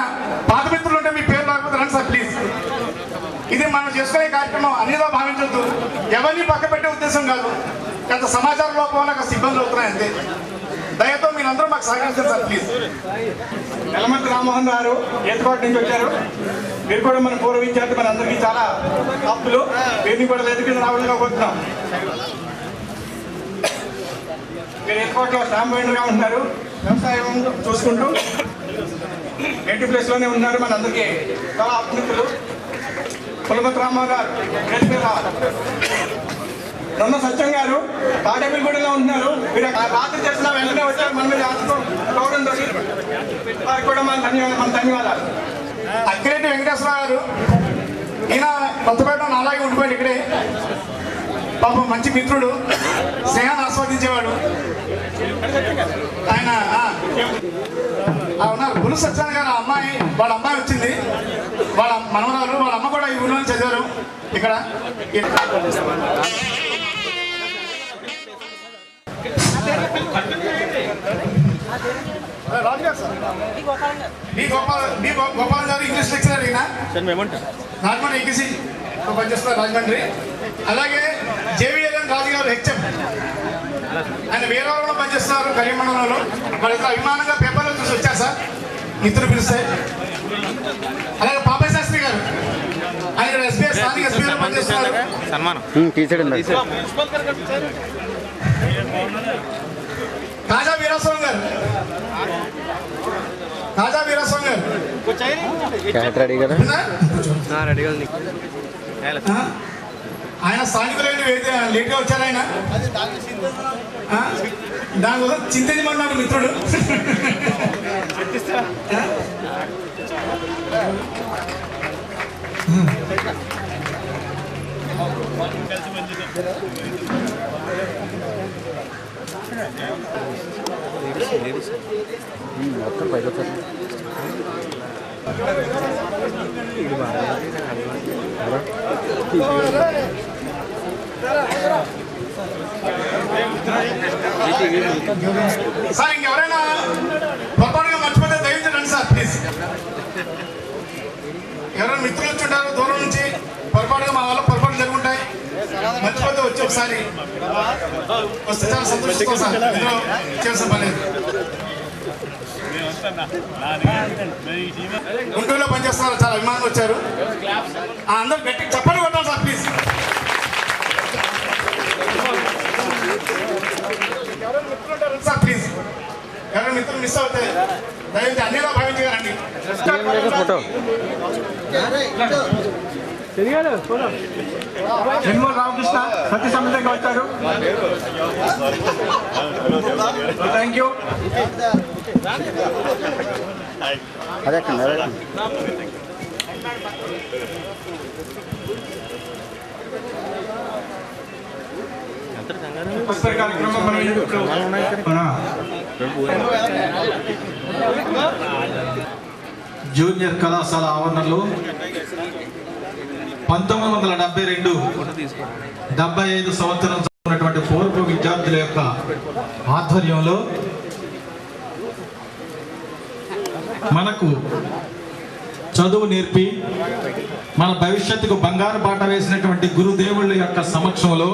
Speaker 10: పాత మిత్రులు ఉంటే మీ పేరు రాకపోతే రండి సార్ ప్లీజ్. ఇది మనం చేసుకునే కార్యక్రమం అనేదో భావించొద్దు. ఎవరిని పక్క పెట్టే ఉద్దేశం కాదు. కొంత సమాచార లోపం వల్ల కాస్త ఇబ్బందులు అవుతున్నాయి అంతే. దయతో మీరందరూ మాకు సహకరించండి సార్ ప్లీజ్. ఎలమంతి రామ్మోహన్ గారు ఏతుకోట నుంచి వచ్చారు. మీరు కూడా మన పూర్వ విద్యార్థి, మన అందరికీ చాలా అప్పులు. వీరిని కూడా వేదిక రావాలని కోరుతున్నాం. మీరు ఏతుకోటలో స్టాంప్ వెండర్గా ఉంటున్నారు. వ్యవసాయం చూసుకుంటూ నేటివ్ ప్లేస్లోనే ఉన్నారు. మన అందరికీ చాలా ఆత్మీయులు. పులమతి రామారావు గారు వేదిక మీద రావాలి. రొమ్మ సత్యం గారు తాడేపల్లిగూడలో ఉంటున్నారు. మీరు రాత్రి చేసిన వెంటనే వచ్చారు. మన మీద గౌరవం దొరికి వారికి కూడా మన ధన్యవాదాలు. అక్కిరెడ్డి వెంకటేశ్వరరావు గారు, ఈయన కొత్తపేట అలాగే ఉండిపోయాడు ఇక్కడే. పాపం మంచి మిత్రుడు, స్నేహాన్ని ఆస్వాదించేవాడు. ఆయన ఉన్నారు గురు సత్యనారాయణ గారు అమ్మాయి, వాళ్ళ అమ్మాయి వచ్చింది, వాళ్ళ మనవరాలు, వాళ్ళ అమ్మ కూడా ఈ ఊళ్ళో చదివారు ఇక్కడ. గోపాల్ గారు ఇంగ్లీష్ లెక్చరర్ అయినా రాజమండ్రి ఇంగ్లీష్ పనిచేస్తున్నారు రాజమండ్రి. అలాగే జేవిఎల్ఎన్ రాజు గారు హెచ్ఎం, ఆయన వేరే పనిచేస్తున్నారు కరీంమండలంలో. వాళ్ళ అభిమానంగా పేపర్లో చూసి వచ్చారు సార్, మిత్రులు పిలిస్తే. అలాగే పాపయ్య శాస్త్రి గారు, ఆయన ఎస్బీఐ స్థానిక ఎస్బీఐలో పనిచేస్తున్నారు. కాజా వీరాస్వామి గారు, కాజా వీరాస్వామి గారు ఆయన స్థానికులైన లేట్గా వచ్చారు. ఆయన దానికోసం చింతించమన్నాడు మిత్రుడు.
Speaker 3: మొత్తం పైకి వచ్చారు.
Speaker 10: సార్ ఇంకెవరైనా పొరపాటుగా మర్చిపోతే దయచేసి సార్ ప్లీజ్. ఎవరైనా మిత్రులు వచ్చి ఉంటారు దూరం నుంచి, పొరపాటుగా మా వల్ల పొరపాటు జరుగుంటాయి, మర్చిపోతే వచ్చి ఒకసారి వస్తే చాలా సంతోషిస్తాం సార్. ఇందులో చేయాల్సిన పని లేదు. గుంటూరులో పనిచేస్తున్నారు, చాలా అభిమానంగా వచ్చారు. అందరూ గట్టి చెప్పండి కొట్టాలి సార్ ప్లీజ్. ఎవరైనా మిత్రులు ఉంటారు సార్ ప్లీజ్. ఎవరైనా మిత్రులు మిస్ అవుతాయి దయచేసి అన్నిలా భావించగారండి. జన్మూరు రామకృష్ణ సత్య సమితిగా వచ్చారు. Thank you.
Speaker 3: అదే
Speaker 9: జూనియర్ కళాశాల ఆవరణలో 1972-75 సంవత్సరం చదువుకున్నటువంటి పూర్వ విద్యార్థుల యొక్క ఆధ్వర్యంలో మనకు చదువు నేర్పి మన భవిష్యత్తుకు బంగారు బాట వేసినటువంటి గురుదేవుళ్ళ యొక్క సమక్షంలో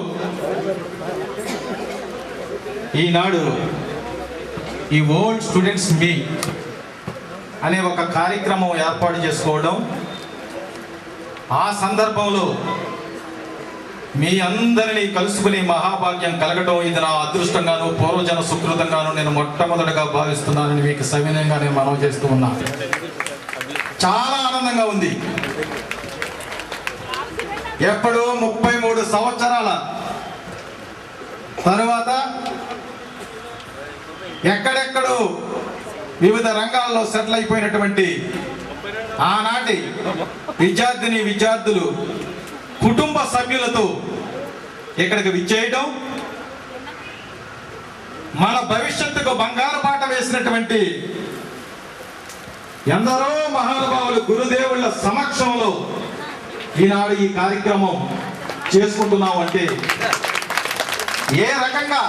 Speaker 9: ఈనాడు ఈ ఓల్డ్ స్టూడెంట్స్ మీ అనే ఒక కార్యక్రమం ఏర్పాటు చేసుకోవడం, ఆ సందర్భంలో మీ అందరినీ కలుసుకునే మహాభాగ్యం కలగడం ఇది నా అదృష్టంగాను పూర్వజన సుకృతంగాను నేను మొట్టమొదటిగా భావిస్తున్నానని మీకు సవినయంగా నేను మనవి చేస్తూ ఉన్నా. చాలా ఆనందంగా ఉంది. ఎప్పుడో 33 సంవత్సరాల తరువాత ఎక్కడెక్కడో వివిధ రంగాల్లో సెటిల్ అయిపోయినటువంటి ఆనాటి విద్యార్థులు కుటుంబ సభ్యులతో ఇక్కడికి విచ్చేయడం, మన భవిష్యత్తుకు బంగారు బాట వేసినటువంటి ఎందరో మహానుభావులు గురుదేవుళ్ళ సమక్షంలో ఈనాడు ఈ కార్యక్రమం చేసుకుంటున్నాం అంటే ఏ రకంగా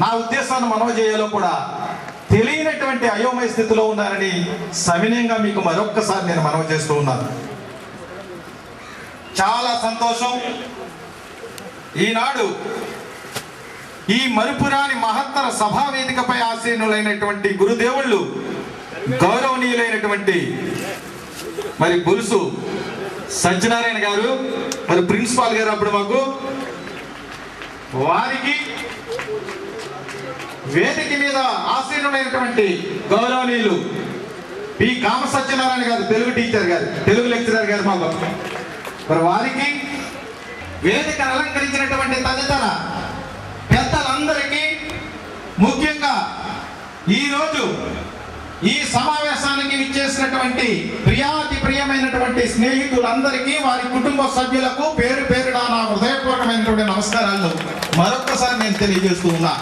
Speaker 9: నా ఉద్దేశాన్ని మనవి చేయాలో కూడా తెలియనటువంటి అయోమయ స్థితిలో ఉన్నారని సవినయంగా మీకు మరొక్కసారి నేను మనవి చేస్తూ ఉన్నాను. చాలా సంతోషం. ఈనాడు ఈ మరుపురాని మహత్తర సభా వేదికపై ఆసీనులైనటువంటి గురుదేవుళ్ళు గౌరవనీయులైనటువంటి మరి బులుసు సత్యనారాయణ గారు, మరి ప్రిన్సిపాల్ గారు అప్పుడు మాకు, వారికి వేదిక మీద ఆసీనులైనటువంటి గౌరవనీయులు పి కామ సత్యనారాయణ గారు, తెలుగు టీచర్ గారు, తెలుగు లెక్చరర్ గారు మాకు, మరి వారికి వేదికను అలంకరించినటువంటి తదితర పెద్దలందరికీ, ముఖ్యంగా ఈరోజు ఈ సమావేశానికి విచ్చేసినటువంటి ప్రియాతి ప్రియమైనటువంటి స్నేహితులందరికీ వారి కుటుంబ సభ్యులకు పేరు పేరున నా హృదయపూర్వకమైనటువంటి నమస్కారాలు మరొక్కసారి నేను తెలియజేస్తూ ఉన్నా.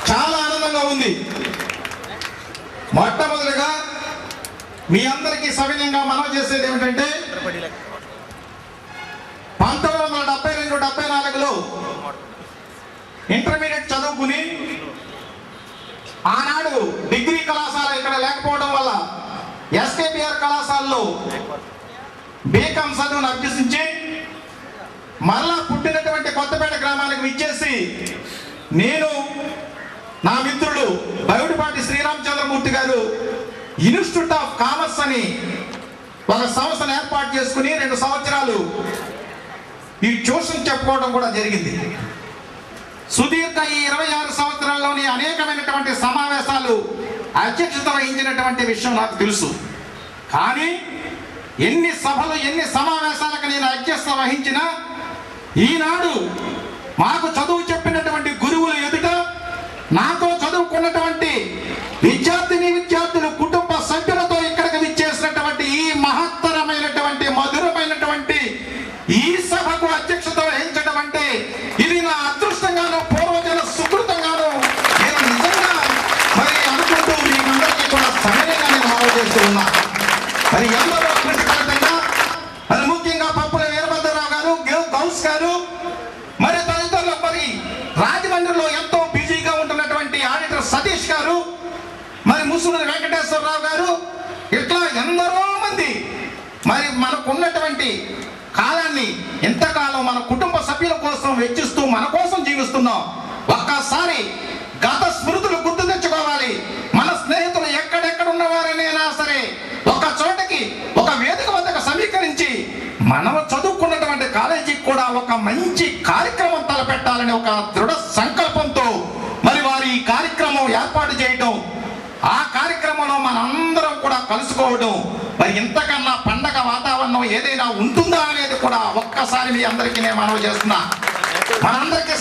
Speaker 9: చాలా ఆనందంగా ఉంది. మొట్టమొదటిగా మీ అందరికీ సవినయంగా మనవి చేసేది ఏమిటంటే 1972-74లో ఇంటర్మీడియట్ చదువుకుని ఆనాడు డిగ్రీ కళాశాల ఇక్కడ లేకపోవడం వల్ల ఎస్కేబిఆర్ కళాశాలలో బీకామ్ చదువును అభ్యసించి మరలా పుట్టినటువంటి కొత్తపేట గ్రామానికి విచ్చేసి నేను నా మిత్రుడు బైవుడిపాటి శ్రీరామచంద్రమూర్తి గారు ఇన్స్టిట్యూట్ ఆఫ్ కామర్స్ అని ఒక సంస్థను ఏర్పాటు చేసుకుని 2 సంవత్సరాలు ఈ ట్యూషన్ చెప్పుకోవడం కూడా జరిగింది. సుదీర్ఘ ఈ 26 సంవత్సరాల్లోని అనేకమైనటువంటి సమావేశాలు అధ్యక్షత వహించినటువంటి విషయం నాకు తెలుసు. కానీ ఎన్ని సభలు ఎన్ని సమావేశాలకు నేను అధ్యక్షత వహించినా ఈనాడు మాకు చదువు చెప్పినటువంటి గురువులు ఎదుట నాతో చదువుకున్నటువంటి విద్యార్థులు కుటుంబ సభ్యులతో ఇక్కడికి విచ్చేసినటువంటి ఈ మహత్తరమైనటువంటి మధురమైనటువంటి ఈ సభకు అధ్యక్షత వహించడం అంటే ఇది నా అదృష్టంగాను పూర్వజన సుకృతంగాను నేను నిజంగా మరి అనుకుంటూ మీకందరికీ కూడా సమయంగా నేను మనవి చేస్తూ ఉన్నా. మరి ఎందరో కృతజ్ఞతంగా మరి ముఖ్యంగా పప్పుల వీరభద్రరావు గారు, గౌస్ గారు, మరి తదితరులు, మరి రాజమండ్రిలో ఎంతో బిజీగా ఉంటున్నటువంటి ఆడిటర్ సతీష్ గారు, మరి ముసునూరి వెంకటేశ్వరరావు గారు, ఇట్లా ఎందరో మంది మరి మనకున్నటువంటి కాలాన్ని ఎంతకాలం మన కుటుంబ సభ్యుల కోసం వెచ్చిస్తూ మన కోసం జీవిస్తున్నాం. ఒక్కసారి గత స్మృతులు గుర్తు తెచ్చుకోవాలి. మన స్నేహితులు ఎక్కడెక్కడ ఉన్నవారనైనా సరే ఒక చోటకి ఒక వేదిక వద్దకు సమీకరించి మనం చదువుకున్నటువంటి కాలేజీకి కూడా ఒక మంచి కార్యక్రమం తలపెట్టాలని ఒక దృఢ సంకల్పంతో మరి వారి ఈ కార్యక్రమం ఏర్పాటు చేయడం, ఆ కార్యక్రమంలో మనందరం కూడా కలుసుకోవడం, మరి ఇంతకన్నా పండగ వాతావరణం ఏదైనా ఉంటుందా అనేది కూడా ఒక్కసారి మీ అందరికీ నేను మనవి చేస్తున్నా. మనందరికీ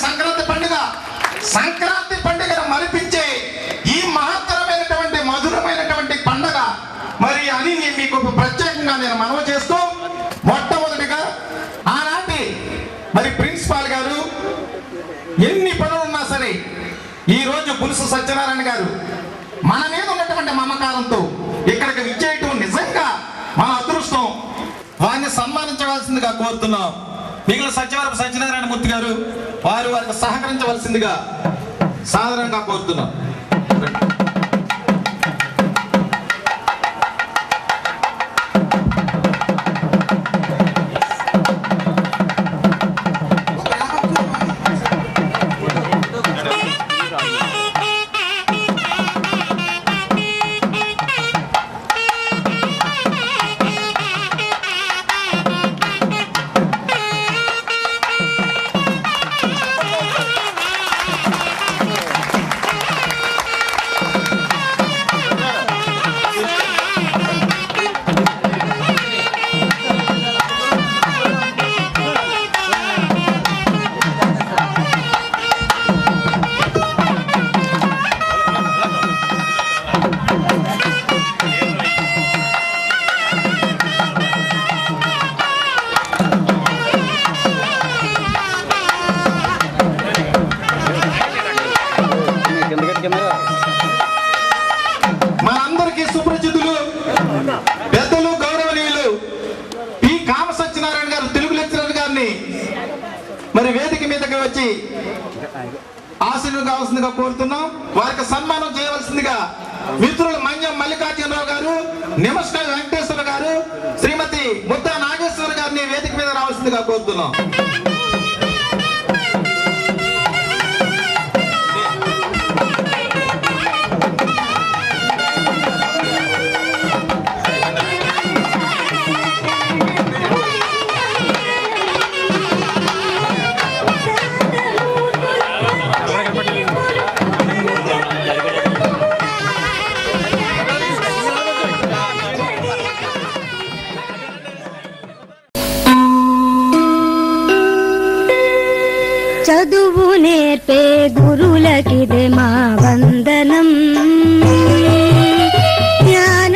Speaker 9: సంక్రాంతి పండుగను మరిపించే ఈ మహత్తరమైనటువంటి మధురమైనటువంటి పండగ మరి అని మీకు ప్రత్యేకంగా నేను మనవి చేస్తూ, మొట్టమొదటిగా ఆనాటి మరి ప్రిన్సిపాల్ గారు ఎన్ని పనులున్నా సరే ఈ రోజు పులుసు సత్యనారాయణ గారు మన మీద ఉన్నటువంటి మమకారంతో ఇక్కడికి విచ్చేయటం నిజంగా మన అదృష్టం. వారిని సన్మానించవలసిందిగా కోరుతున్నాం. మిగిలిన సత్యవరపు సత్యనారాయణ మూర్తి గారు వారికి సహకరించవలసిందిగా సాధారణంగా కోరుతున్నాం. మనందరికీ సుపరిచితులు పెద్దలు గౌరవనీయులు పి కామ సత్యనారాయణ గారు తెలుగు లెక్చరర్ గారిని మరి వేదిక మీదకి వచ్చి ఆశీర్వాదం కావాల్సిందిగా కోరుతున్నాం. వారికి సన్మానం చేయవలసిందిగా మిత్రులు మన్యం మల్లికార్జునరావు గారు, నిమస్కార వెంకటేశ్వర గారు, శ్రీమతి ముద్దా నాగేశ్వర గారిని వేదిక మీద రావాల్సిందిగా కోరుతున్నాం.
Speaker 6: చదువు నేర్పే గురులకిదే మా వందనం. జ్ఞాన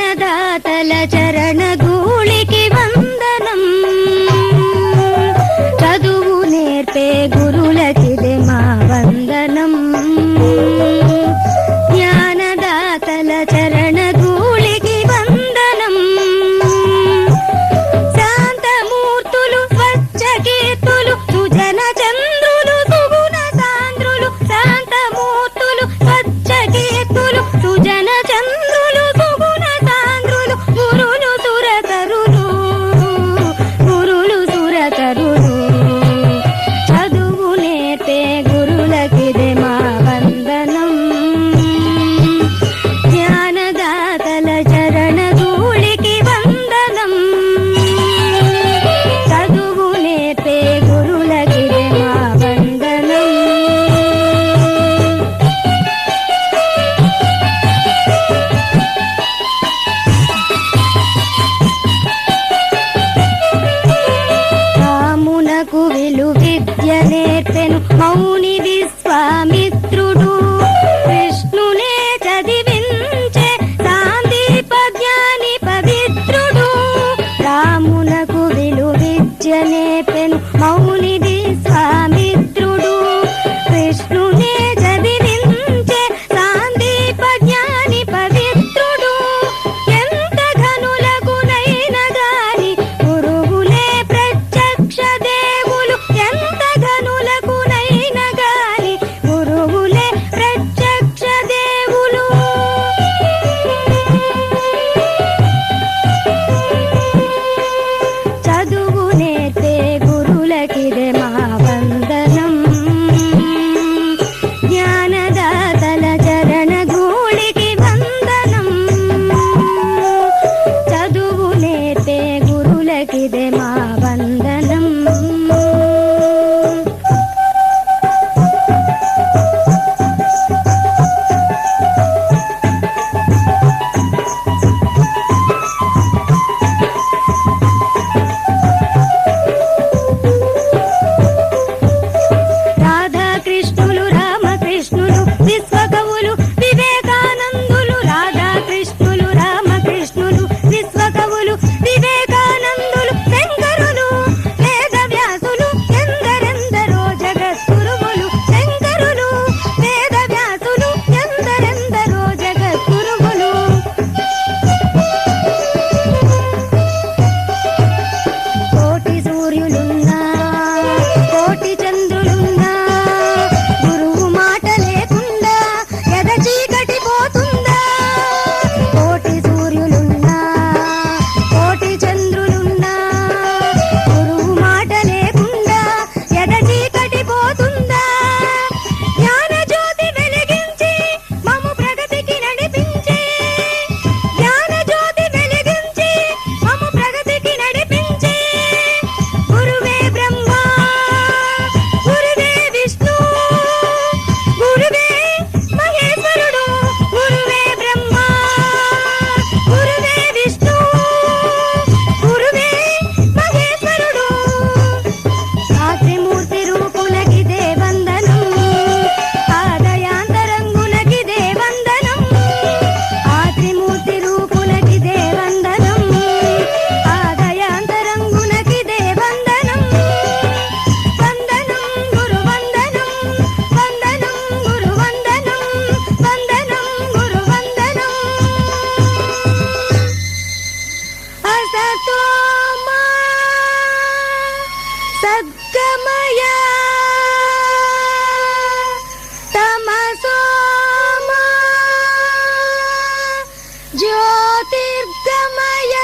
Speaker 6: జ్యోతిర్గమయ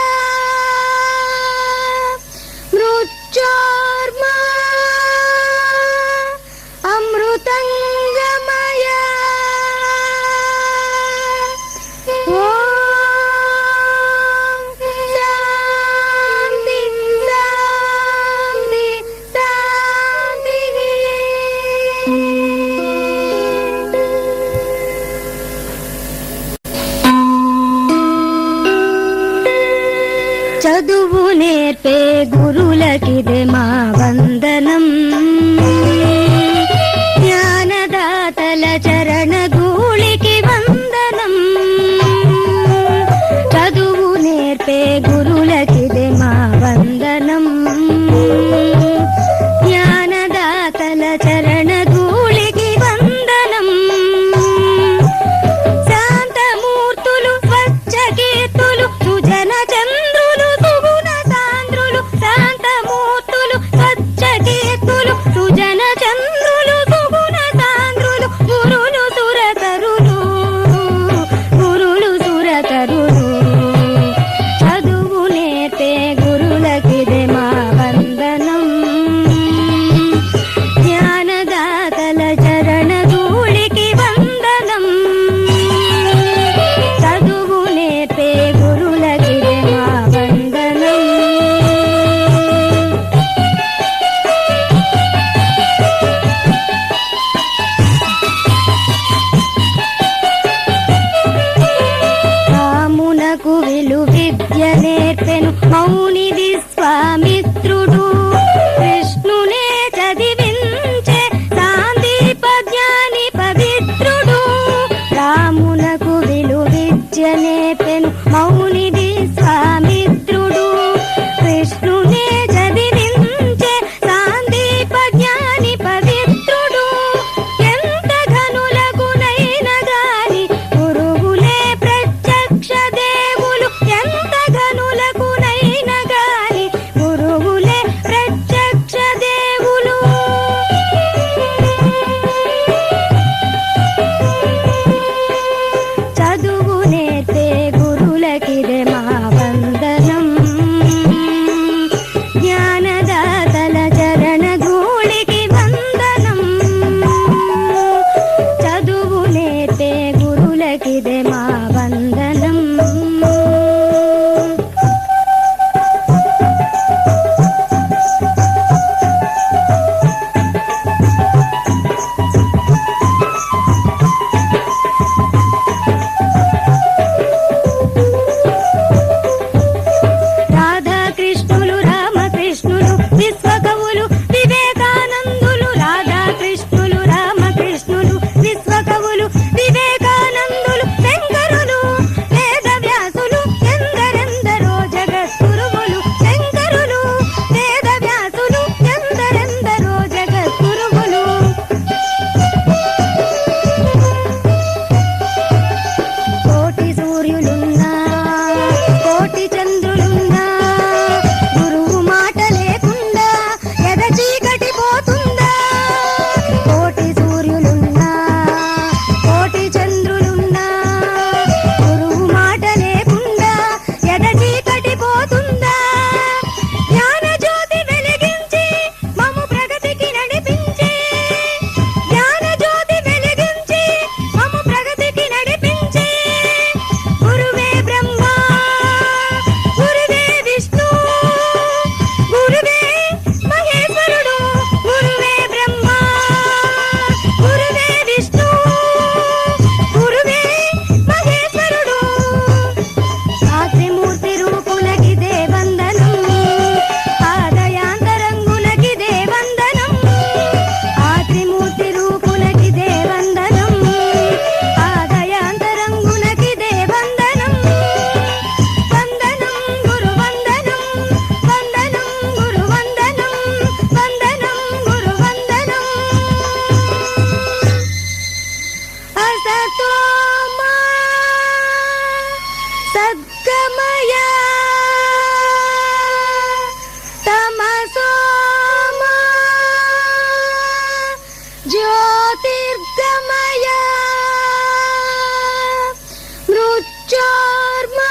Speaker 6: మృత్యోర్మా అమృతంగమయ ఓం శాంతి శాంతి శాంతి. చదువు నేర్పే గురులకిదే మా వందనం. జ్ఞానదాతల చరణ ధూళికి వందనం. చదువు నేర్పే గురులకిదే మా వందనం. జ్ఞానదాతల చరణ ధూళికి వందనం. శాంతమూర్తులు స్వచ్ఛ కీర్తులు సుజన చంద్రులు సుగుణ సాంద్రులు. శాంతమూర్తులు స్వచ్ఛ కీర్తులు సుజన చంద్రులు సుగుణ సాంద్రులు. గురులు సురకరులు గురులు సురకరులు. చదువు నేర్పే గురులకిదే మా వందనం. జ్ఞానదాతల చరణ ధూళికి వందనం. చదువు నేర్పే గురులకిదే మా వందనం. రామునకు విలు విద్య నేర్పెను మౌని విశ్వామిత్రుడు. కృష్ణునే చదివించే సాందీప జ్ఞాని పవిత్రుడు. రామునకు విలు విద్య నేర్పెను మౌని విశ్వామిత్రుడు. కృష్ణునే చదివించే సాందీప జ్ఞాని పవిత్రుడు. ఎంత ఘనులకునైన గాని గురువులే ప్రత్యక్ష దేవులు. ఎంత ఘనులకునైన గాని గురువులే ప్రత్యక్ష దేవులు. చదువు నేర్పే గురులకిదే మా వందనం. జ్ఞానదాతల చరణ ధూళికి వందనం. చదువు నేర్పే గురులకిదే మా వందనం. రాధాకృష్ణులు రామకృష్ణులు విశ్వకవులు వివేకానందులు. రాధాకృష్ణులు రామకృష్ణులు విశ్వకవులు వివేకానందులు. శంకరులు వేదవ్యాసులు ఎందరెందరో జగద్గురువులు. శంకరులు వేదవ్యాసులు ఎందరెందరో జగద్గురువులు. కోటి సూర్యులున్నా కోటి చంద్రులున్నా గురువు మాట లేకుండా ఎద చీకటి పోతుందా. కోటి సూర్యులున్నా కోటి చంద్రులున్నా గురువు మాట లేకుండా ఎద చీకటి పోతుందా. జ్ఞాన జ్యోతి వెలిగించి మము ప్రగతికి నడిపించే. జ్ఞాన జ్యోతి వెలిగించి మము ప్రగతికి నడిపించే. గురువే బ్రహ్మ గురువే విష్ణు గురువే మహేశ్వరుడు. గురువే బ్రహ్మ గురువే విష్ణు గురువే మహేశ్వరుడు. ఆత్రిమూర్తి రూపులకిదే వందనం. ఆదయాంతరంగులకిదే వందనం. ఆత్రిమూర్తి రూపులకిదే వందనం. ఆదయాంతరంగులకిదే వందనం. వందనం గురు వందనం. వందనం గురు వందనం. వందనం గురు వందనం. అసతో మా సద్గమయ తమసో మా జ్యోతిర్గమయ మృత్యోర్మా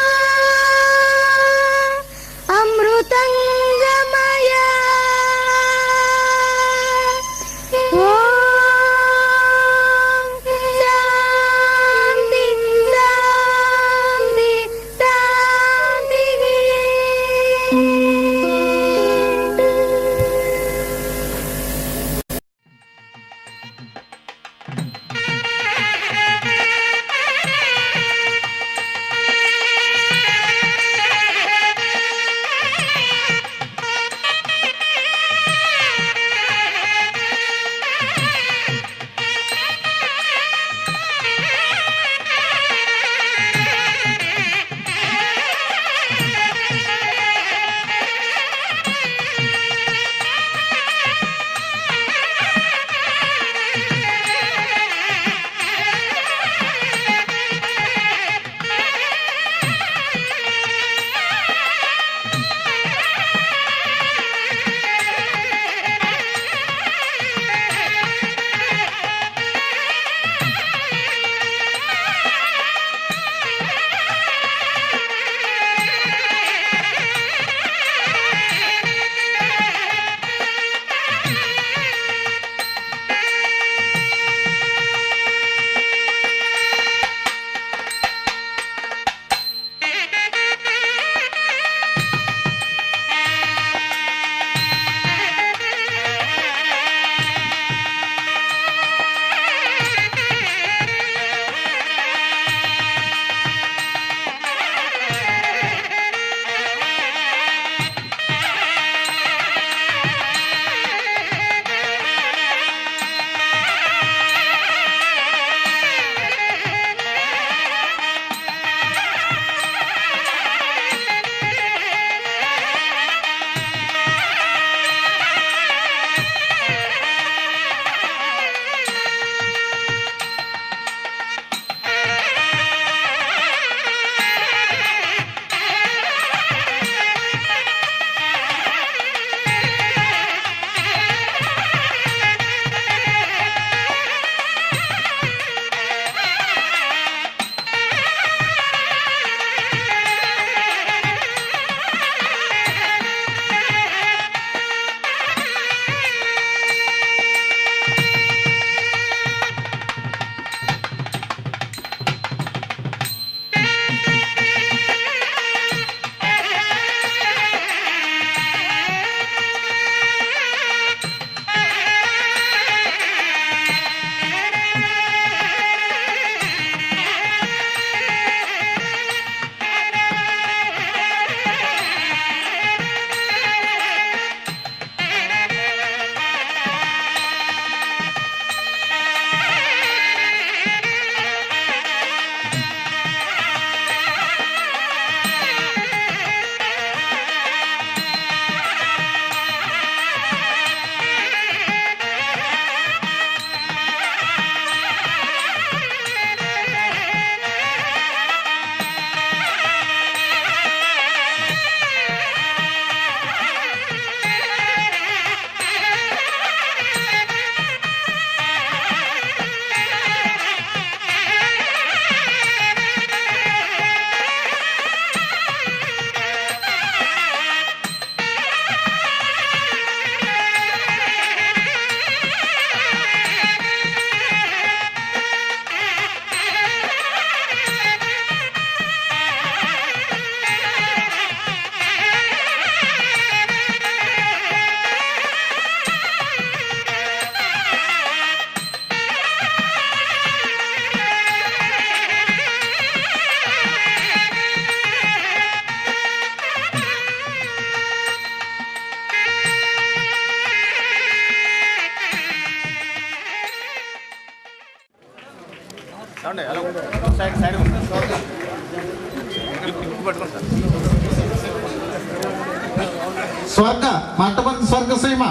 Speaker 9: స్వర్గ మట్టపర్తి స్వర్గ సీమ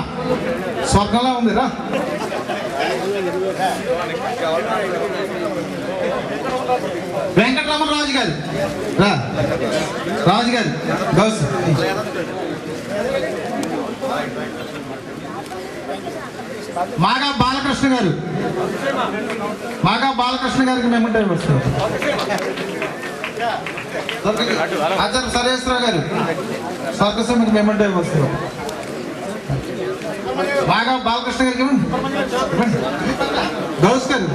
Speaker 9: స్వర్గంలో ఉంది రా. వెంకటరమణరాజు గారు రా. రాజు గారు గౌస్. మాగా బాలకృష్ణ గారు. మాగా బాలకృష్ణ గారికి మేము వస్తాం. ఆచార్య సరేశ్వరరావు గారు స్వర్గసీమకి మేము వస్తాం. మాగా బాలకృష్ణ గారికి గౌస్ గారు.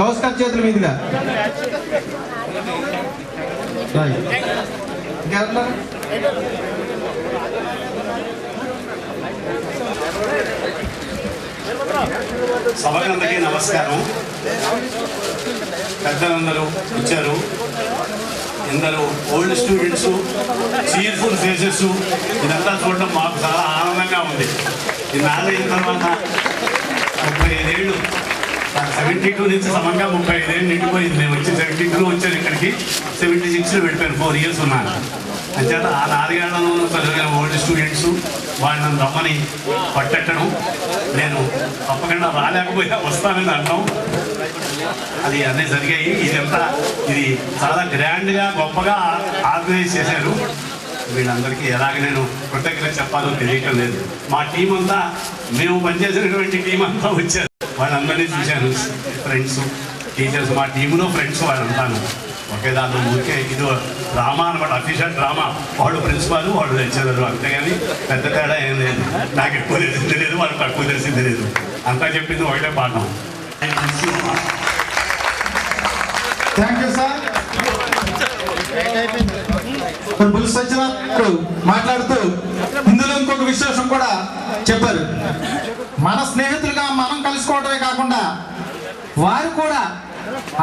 Speaker 9: గౌస్ గారి చేతుల మీదుగా
Speaker 10: సభకందరికీ నమస్కారం. పెద్దలందరూ వచ్చారు. ఎందరో ఓల్డ్ స్టూడెంట్స్, చీర్ఫుల్ ఫేసెస్, ఇదంతా చూడడం మాకు చాలా ఆనందంగా ఉంది. ఈ నాలుగైన తర్వాత 35 ఏళ్ళు, 72 నుంచి సమంగా 35 ఏళ్ళు నిండిపోయింది. నేను వచ్చి 72 వచ్చాను ఇక్కడికి. 76లో వెళ్ళిపోయాను. 4 years ఉన్నాను. అంచేత ఆ 4 ఏళ్లలో చదివిన ఓల్డ్ స్టూడెంట్స్ వాళ్ళని రమ్మని పట్టెట్టడం, నేను తప్పకుండా రాలేకపోయినా వస్తానని అంటాం. అది అన్నీ జరిగాయి. ఇది చాలా గ్రాండ్గా గొప్పగా ఆర్గనైజ్ చేశారు. వీళ్ళందరికీ ఎలాగ నేను కృతజ్ఞత చెప్పాలో తెలియటం లేదు. మా టీం అంతా, మేము పనిచేసినటువంటి టీం అంతా వచ్చారు. వాళ్ళందరినీ చూశాను. ఫ్రెండ్స్, టీచర్స్, మా టీంలో ఫ్రెండ్స్ వాళ్ళంతాను. ఒకే దాంట్లో ఊరికే ఇది డ్రామా అనమాట, అఫీషియల్ డ్రామా. వాళ్ళు ప్రిన్సిపాల్, వాళ్ళు లెక్చరర్, అంతేగాని పెద్ద తేడా ఏం లేదు. నాకు ఎక్కువ తెలిసింది లేదు, వాళ్ళు తక్కువ తెలిసింది లేదు. అంతా చెప్పింది ఒకటే పాఠం.
Speaker 9: Thank you sir. Bull Satyanarayana మాట్లాడుతూ ఇందులో ఇంకొక విశేషం కూడా చెప్పారు. మన స్నేహితులుగా మనం కలుసుకోవడమే కాకుండా వారు కూడా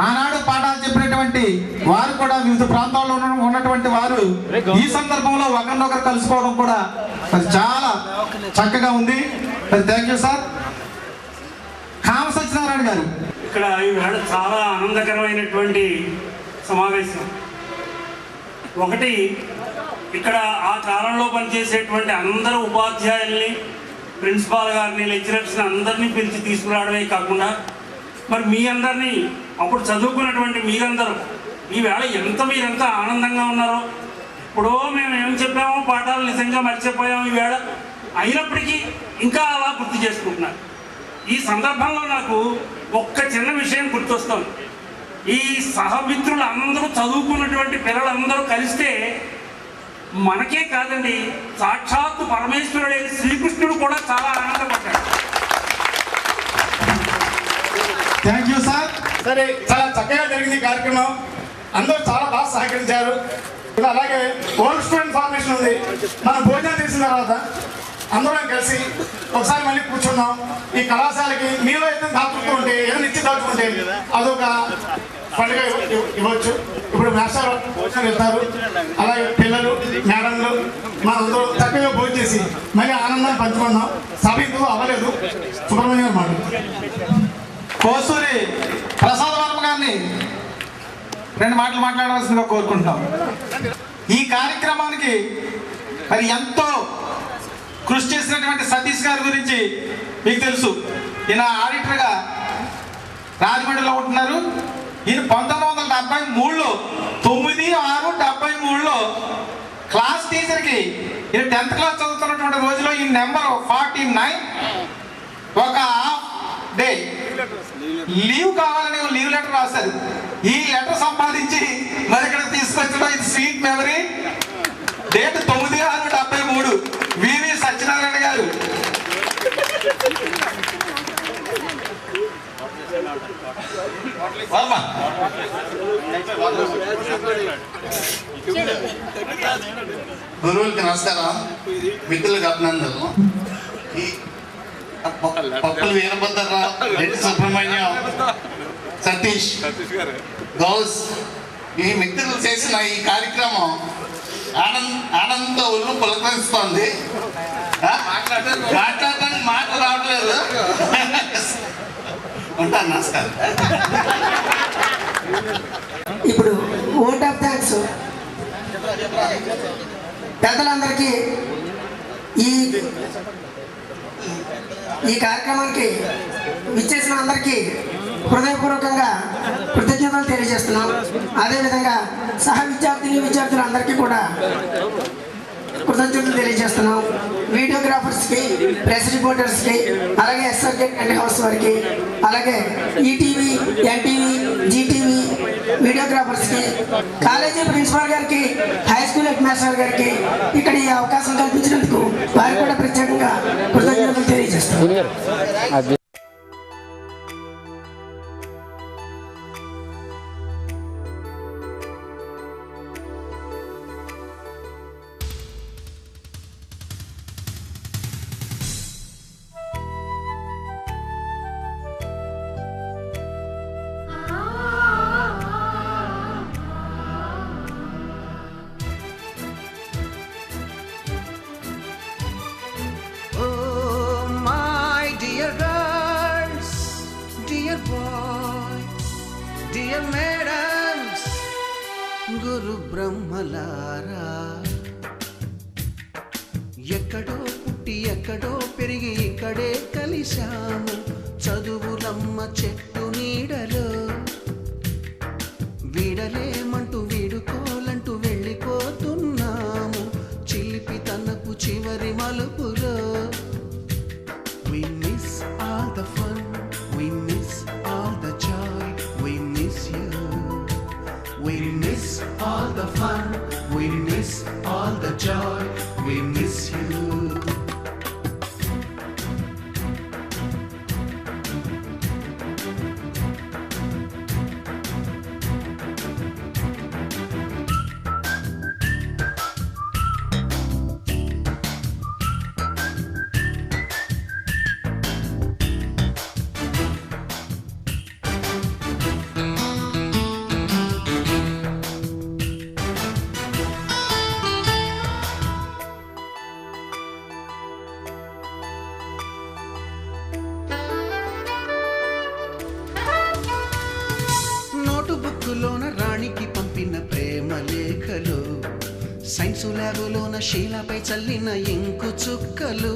Speaker 9: ఆనాడు పాఠాలు చెప్పినటువంటి వారు కూడా వివిధ ప్రాంతాల్లో ఉన్నటువంటి వారు ఈ సందర్భంలో ఒకరినొకరు కలుసుకోవడం కూడా అది చాలా చక్కగా ఉంది. Thank you sir. Kama Satyanarayana గారు.
Speaker 11: ఇక్కడ ఈవేళ చాలా ఆనందకరమైనటువంటి సమావేశం. ఒకటి, ఇక్కడ ఆ కాలంలో పనిచేసేటువంటి అందరూ ఉపాధ్యాయుల్ని, ప్రిన్సిపాల్ గారిని, లెక్చరర్స్ని అందరినీ పిలిచి తీసుకురావడమే కాకుండా మరి మీ అందరినీ, అప్పుడు చదువుకున్నటువంటి మీరందరూ ఈవేళ మీరెంత ఆనందంగా ఉన్నారో. ఇప్పుడో మేము ఏం చెప్పామో పాఠాలు నిజంగా మర్చిపోయాము ఈవేళ, అయినప్పటికీ ఇంకా అలా గుర్తు చేసుకుంటున్నారు. ఈ సందర్భంలో నాకు ఒక్క చిన్న విషయం గుర్తొస్తుంది. ఈ సహమిత్రులు అందరూ, చదువుకున్నటువంటి పిల్లలందరూ కలిస్తే మనకే కాదండి, సాక్షాత్తు పరమేశ్వరుడైన శ్రీకృష్ణుడు కూడా చాలా ఆనందపడ్డాడు.
Speaker 9: Thank you sir.
Speaker 10: సరే, చాలా చక్కగా జరిగింది ఈ కార్యక్రమం. అందరూ చాలా బాగా సహకరించారు. అలాగే ఓల్డ్ స్టూడెంట్ ఫార్మేషన్ ఉంది. మనం భోజనం చేసిన తర్వాత అందరం కలిసి ఒకసారి మళ్ళీ కూర్చున్నాం. ఈ కళాశాలకి మీలో ఏదైనా దాచుకుంటూ ఉంటే, ఏదైనా ఇచ్చి దాచుకుంటే అదొక పండుగ ఇవ్వచ్చు. ఇప్పుడు మాస్టర్ భోజనం వెళ్తారు, అలాగే పిల్లలు, మేడంలు మనందరూ చక్కగా భోజనం చేసి మళ్ళీ ఆనందాన్ని పంచుకున్నాం. సభ ఇందులో అవ్వలేదు. సుబ్రహ్మణ్యం మాట
Speaker 9: కోసూరి ప్రసాద్ వర్మ గారిని 2 మాటలు మాట్లాడవలసిందిగా కోరుకుంటున్నాం. ఈ కార్యక్రమానికి మరి ఎంతో కృషి చేసినటువంటి సతీష్ గారి గురించి మీకు తెలుసు. ఈయన ఆడిటర్గా రాజమండ్రిలో ఉంటున్నారు. ఈయన 1973లో 9/6/73లో క్లాస్ టీచర్కి, ఈయన 10th క్లాస్ చదువుతున్నటువంటి రోజులో ఈ నెంబర్ 49 ఒక హాఫ్ డే లీవ్ కావాలని లీవ్ లెటర్ రాశారు. ఈ లెటర్ సంపాదించి మరి ఇక్కడ తీసుకొచ్చడం ఇది స్వీట్ మెమరీ. డేట్ 9/6/73. వివి సత్యనారాయణ గారు.
Speaker 12: గురువులకి నమస్కారం, మిత్రులకు అభినందనలు. పప్పుల వీరభద్రరావు, రెడ్డి సుబ్రహ్మణ్యం, సతీష్, గౌస్, ఈ మిత్రులు చేసిన ఈ కార్యక్రమం ఆనందంతో ఒళ్ళు పులకరిస్తోంది. మాట్లాడటానికి మాట రావట్లేదు. ఉంటాను. నమస్కారం.
Speaker 13: ఇప్పుడు ఓట్ ఆఫ్ థ్యాంక్స్ పెద్దలందరికీ ఈ కార్యక్రమానికి విచ్చేసిన అందరికీ హృదయపూర్వకంగా కృతజ్ఞతలు తెలియజేస్తున్నాం. అదేవిధంగా సహ విద్యార్థులందరికీ కూడా కృతజ్ఞతలు తెలియజేస్తున్నాం. వీడియోగ్రాఫర్స్కి, ప్రెస్ రిపోర్టర్స్కి, అలాగే ఎస్ఆర్కే కంటి హౌస్ వారికి, అలాగే ఈటీవీ, ఎన్టీవీ, జీటీవీ వీడియోగ్రాఫర్స్కి, కాలేజీ ప్రిన్సిపాల్ గారికి, హై స్కూల్ హెడ్ మాస్టర్ గారికి ఇక్కడ ఈ అవకాశం కల్పించినందుకు వారికి కూడా ప్రత్యేకంగా కృతజ్ఞతలు తెలియజేస్తున్నాం.
Speaker 2: Dear madams, గురు బ్రహ్మలారా, ఎక్కడో పుట్టి ఎక్కడో పెరిగి ఇక్కడే కలిశాము చదువులమ్మ చెట్టు నీడలో. వీడలేమంటూ వీడుకోలంటూ వెళ్ళిపోతున్నాము చిలిపి తనకు చివరి మలుపులో. We miss all the fun, we miss all the joy, we miss you. We miss all the fun, we miss all the joy, we miss you. బుక్కులోన రాణికి పంపిన ప్రేమ లేఖలు, సైన్సు ల్యాబులోన శీలపై చల్లిన ఇంకు చుక్కలు,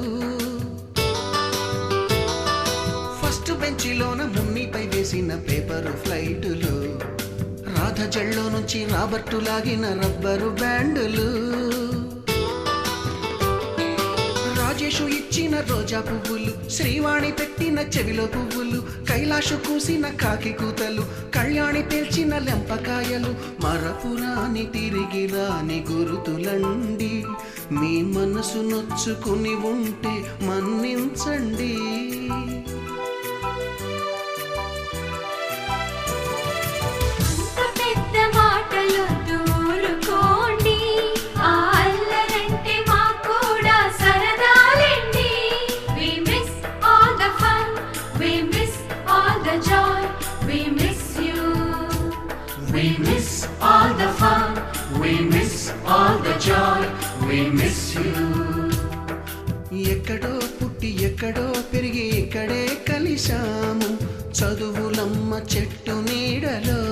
Speaker 2: ఫస్ట్ బెంచిలోన మున్నిపై వేసిన పేపరు ఫ్లైటులు, రాధ జల్లో నుంచి రాబర్టు లాగిన rubber బ్యాండులు, Rajesh ఇచ్చిన రోజా పువ్వులు, శ్రీవాణి పెట్టిన చెవిలో పువ్వులు, కైలాషు కూసిన కాకి కూతలు, కళ్యాణి పేల్చిన లెంపకాయలు, మరపురాని తిరిగి రాని గురుతులండి. మీ మనసు నొచ్చుకుని ఉంటే మన్నించండి.
Speaker 14: We miss all the fun, we miss all the joy, we miss you.
Speaker 2: ఎక్కడో పుట్టి ఎక్కడో పెరిగి ఇక్కడే కలిశాము చదువులమ్మ చెట్టు నీడలో.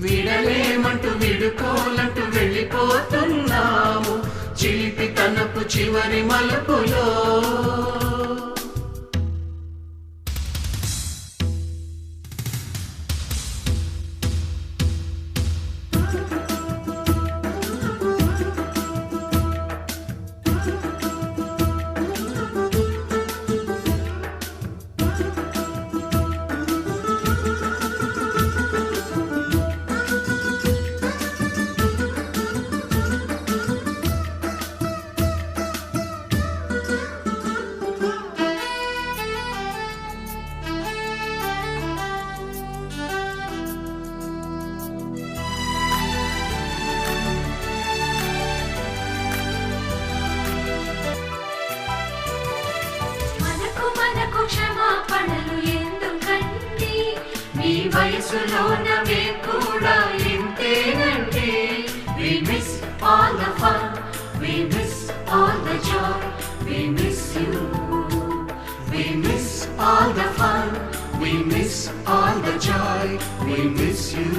Speaker 14: విడలేమంటూ విడుకోలంటూ వెళ్ళిపోతున్నాము చిలిపి తనపు చివరి మలుపులో. క్షమాపణలు ఎందుకండి, మీ వయసులోన మేము కూడా ఇంతేనండి. We miss all the fun, we miss all the joy, we miss you. We miss all the fun, we miss all the joy, we miss you.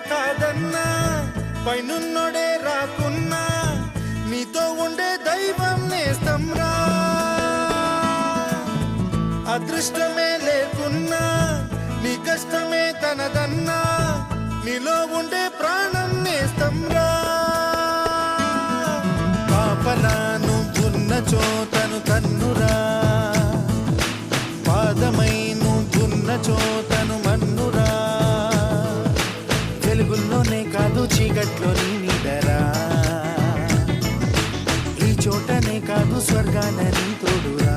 Speaker 15: కాదన్నా పైనున్నోడే రాకున్నా నీతో ఉండే దైవం నేస్తం రా అదృష్టమే లేకున్నా నీ కష్టమే తనదన్నా నీలో ఉండే ప్రాణం నేస్తం రా పాపలా నువ్వున్న చోతను కన్నురా పాదమై నువ్వున్న చోతను మన్నురా వెలుగుల్లోనే కాదు చీకట్లోని నీడరా ఈ చోటనే కాదు స్వర్గానని తోడురా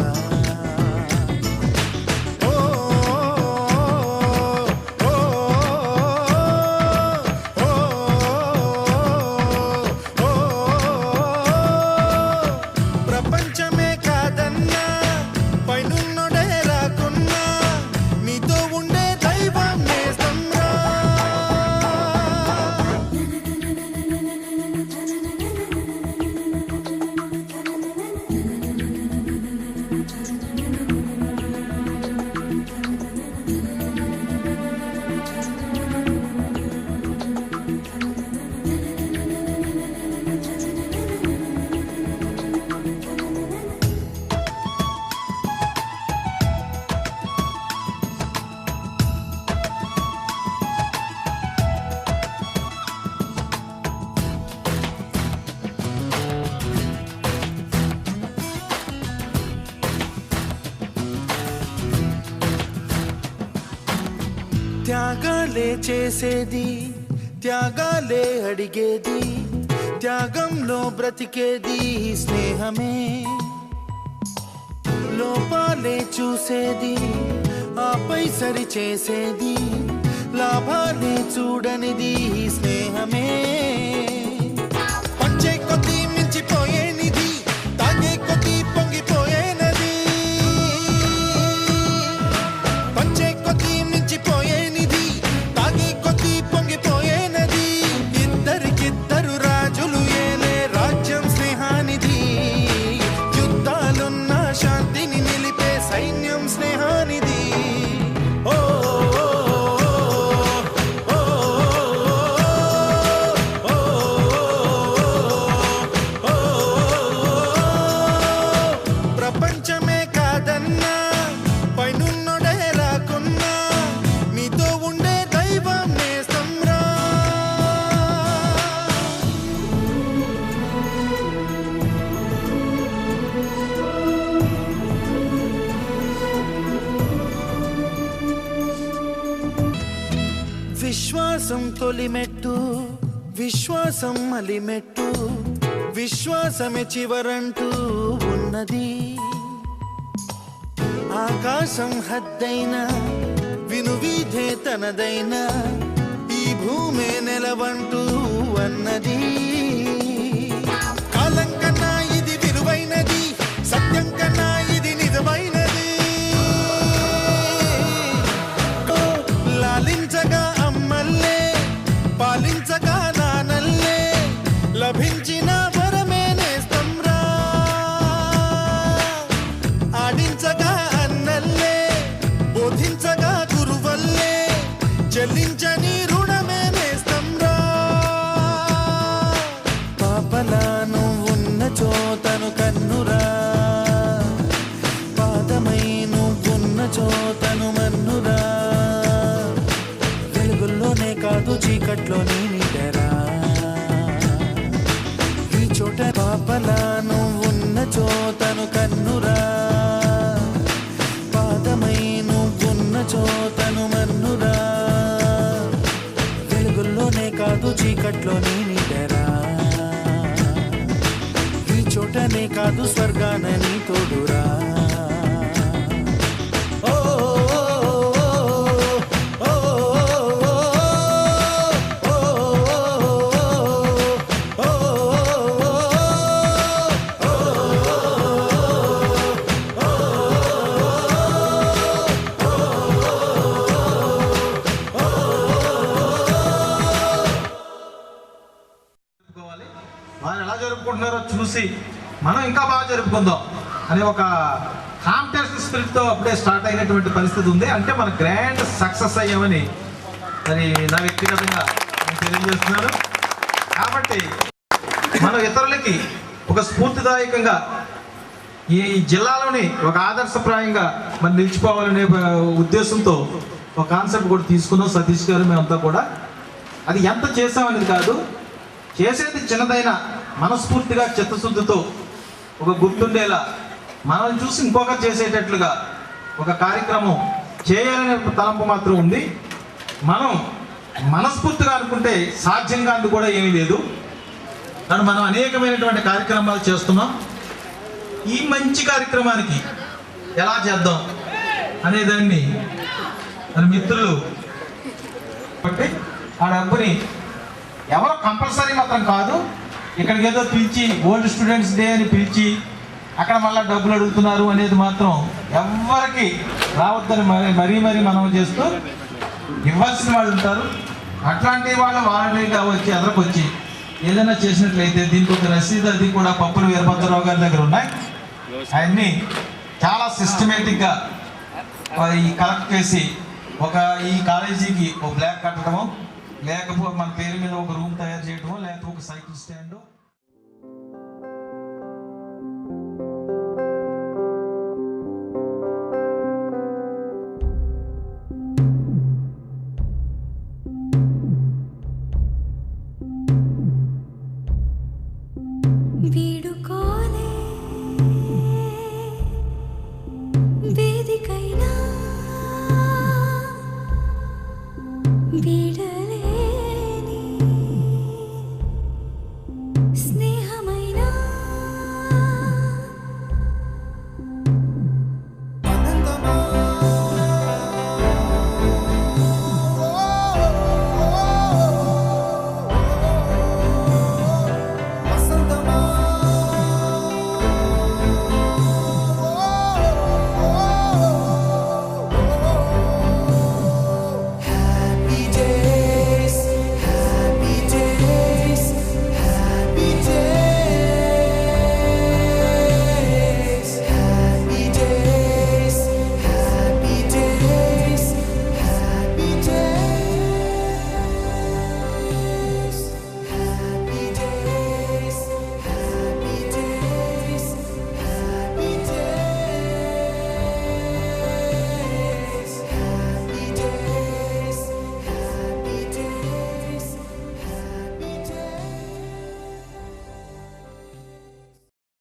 Speaker 15: ప్రపంచమే కాదన్నా పైనున్నోడే రాకున్నా నీతో ఉండే దైవం నేస్తం రా త్యాగాలే చేసేది త్యాగాలే అడిగేది త్యాగంలో బ్రతికేది స్నేహమే లోపాలే చూసేది ఆపై సరి చేసేది లాభాలే చూడనిది స్నేహమే పంచే కొద్దీ మించిపోయే నిధి తాగే కొద్దీ పొంగిపోయే నది పంచే కొద్దీ మించిపోయే నిధి తాగే కొద్దీ పొంగిపోయే నది ఇద్దరికిద్దరు రాజులు ఏలే రాజ్యం స్నేహానిధి యుద్ధాలున్న శాంతిని నిలిపే సైన్యం స్నేహానిధి ఓ ప్రపంచమే కాదన్నా పైనున్నోడే రాకున్నా నీతో ఉండే దైవం నేస్తం రా విశ్వాసం తొలిమెట్టు విశ్వాసం మలిమెట్టు విశ్వాసమే చివరంటూ ఉన్నది ఆకాశం హద్దైనా వినువీధే తనదైనా ఈ భూమే నెలవంటూ అన్నది కాలం కన్నా ఇది విలువైనది సత్యం కన్నా ఇది నిజమైనది లాలించగా అమ్మల్లే పాలించగా నానల్లే లభించిన వరమే నేస్తం రా ఆడించగా అన్నల్లే బోధించగా గురువల్లే చెల్లించని రుణమే నేస్తం రా పాపలా నువ్వున్న చోతను కన్నురా పాదమై నువ్వున్న చోతను మన్నురా వెలుగుల్లోనే కాదు చీకట్లోని నీడరా ఈ చోట పాపలా నువ్వున్న చోతను కన్నురా పాదమై నువ్వున్న చోతను మన్నురా వెలుగుల్లోనే కాదు చీకట్లోని నీడరా ఈ చోటనే కాదు స్వర్గానని తోడురా
Speaker 9: వారు ఎలా జరుపుకుంటున్నారో చూసి మనం ఇంకా బాగా జరుపుకుందాం అనే ఒక కాంపిటీషన్ స్పిరిట్తో అప్పుడే స్టార్ట్ అయినటువంటి పరిస్థితి ఉంది. అంటే మన గ్రాండ్ సక్సెస్ అయ్యామని మరి నా వ్యక్తిగతంగా
Speaker 16: తెలియజేస్తున్నాను. కాబట్టి మనం ఇతరులకి ఒక స్ఫూర్తిదాయకంగా ఈ జిల్లాలోని ఒక ఆదర్శప్రాయంగా మనం నిలిచిపోవాలనే ఉద్దేశంతో ఒక కాన్సెప్ట్ కూడా తీసుకున్నాం సతీష్ గారు మేమంతా కూడా. అది ఎంత చేసామనేది కాదు, చేసేది చిన్నదైనా మనస్ఫూర్తిగా చిత్తశుద్ధితో ఒక గుర్తుండేలా మనల్ని చూసి ఇంకొకరు చేసేటట్లుగా ఒక కార్యక్రమం చేయాలనే తలంపు మాత్రం ఉంది. మనం మనస్ఫూర్తిగా అనుకుంటే సాధ్యంగా అందు కూడా ఏమీ లేదు. కానీ మనం అనేకమైనటువంటి కార్యక్రమాలు చేస్తున్నాం. ఈ మంచి కార్యక్రమానికి ఎలా చేద్దాం అనేదాన్ని మన మిత్రులు బట్టి ఆ డబ్బుని ఎవరో కంపల్సరీ మాత్రం కాదు, ఇక్కడికి ఏదో పిలిచి ఓల్డ్ స్టూడెంట్స్ డే అని పిలిచి అక్కడ మళ్ళీ డబ్బులు అడుగుతున్నారు అనేది మాత్రం ఎవరికి రావద్దని మరీ మనం చేస్తూ ఇవ్వాల్సిన వాళ్ళు ఉంటారు. అట్లాంటి వాళ్ళు వాలంటీర్గా వచ్చి ఎదరకొచ్చి ఏదైనా చేసినట్లయితే దీనికి ఒక రసీదు అది కూడా పప్పుల వీరభద్రరావు గారి దగ్గర ఉన్నాయి. అవన్నీ చాలా సిస్టమేటిక్గా ఈ కలెక్ట్ చేసి ఈ కాలేజీకి ఒక బ్లాక్ కట్టడము, లేకపోతే మన పేరు మీద ఒక రూమ్ తయారు చేయడమో, లేకపోతే ఒక సైకిల్ స్టాండ్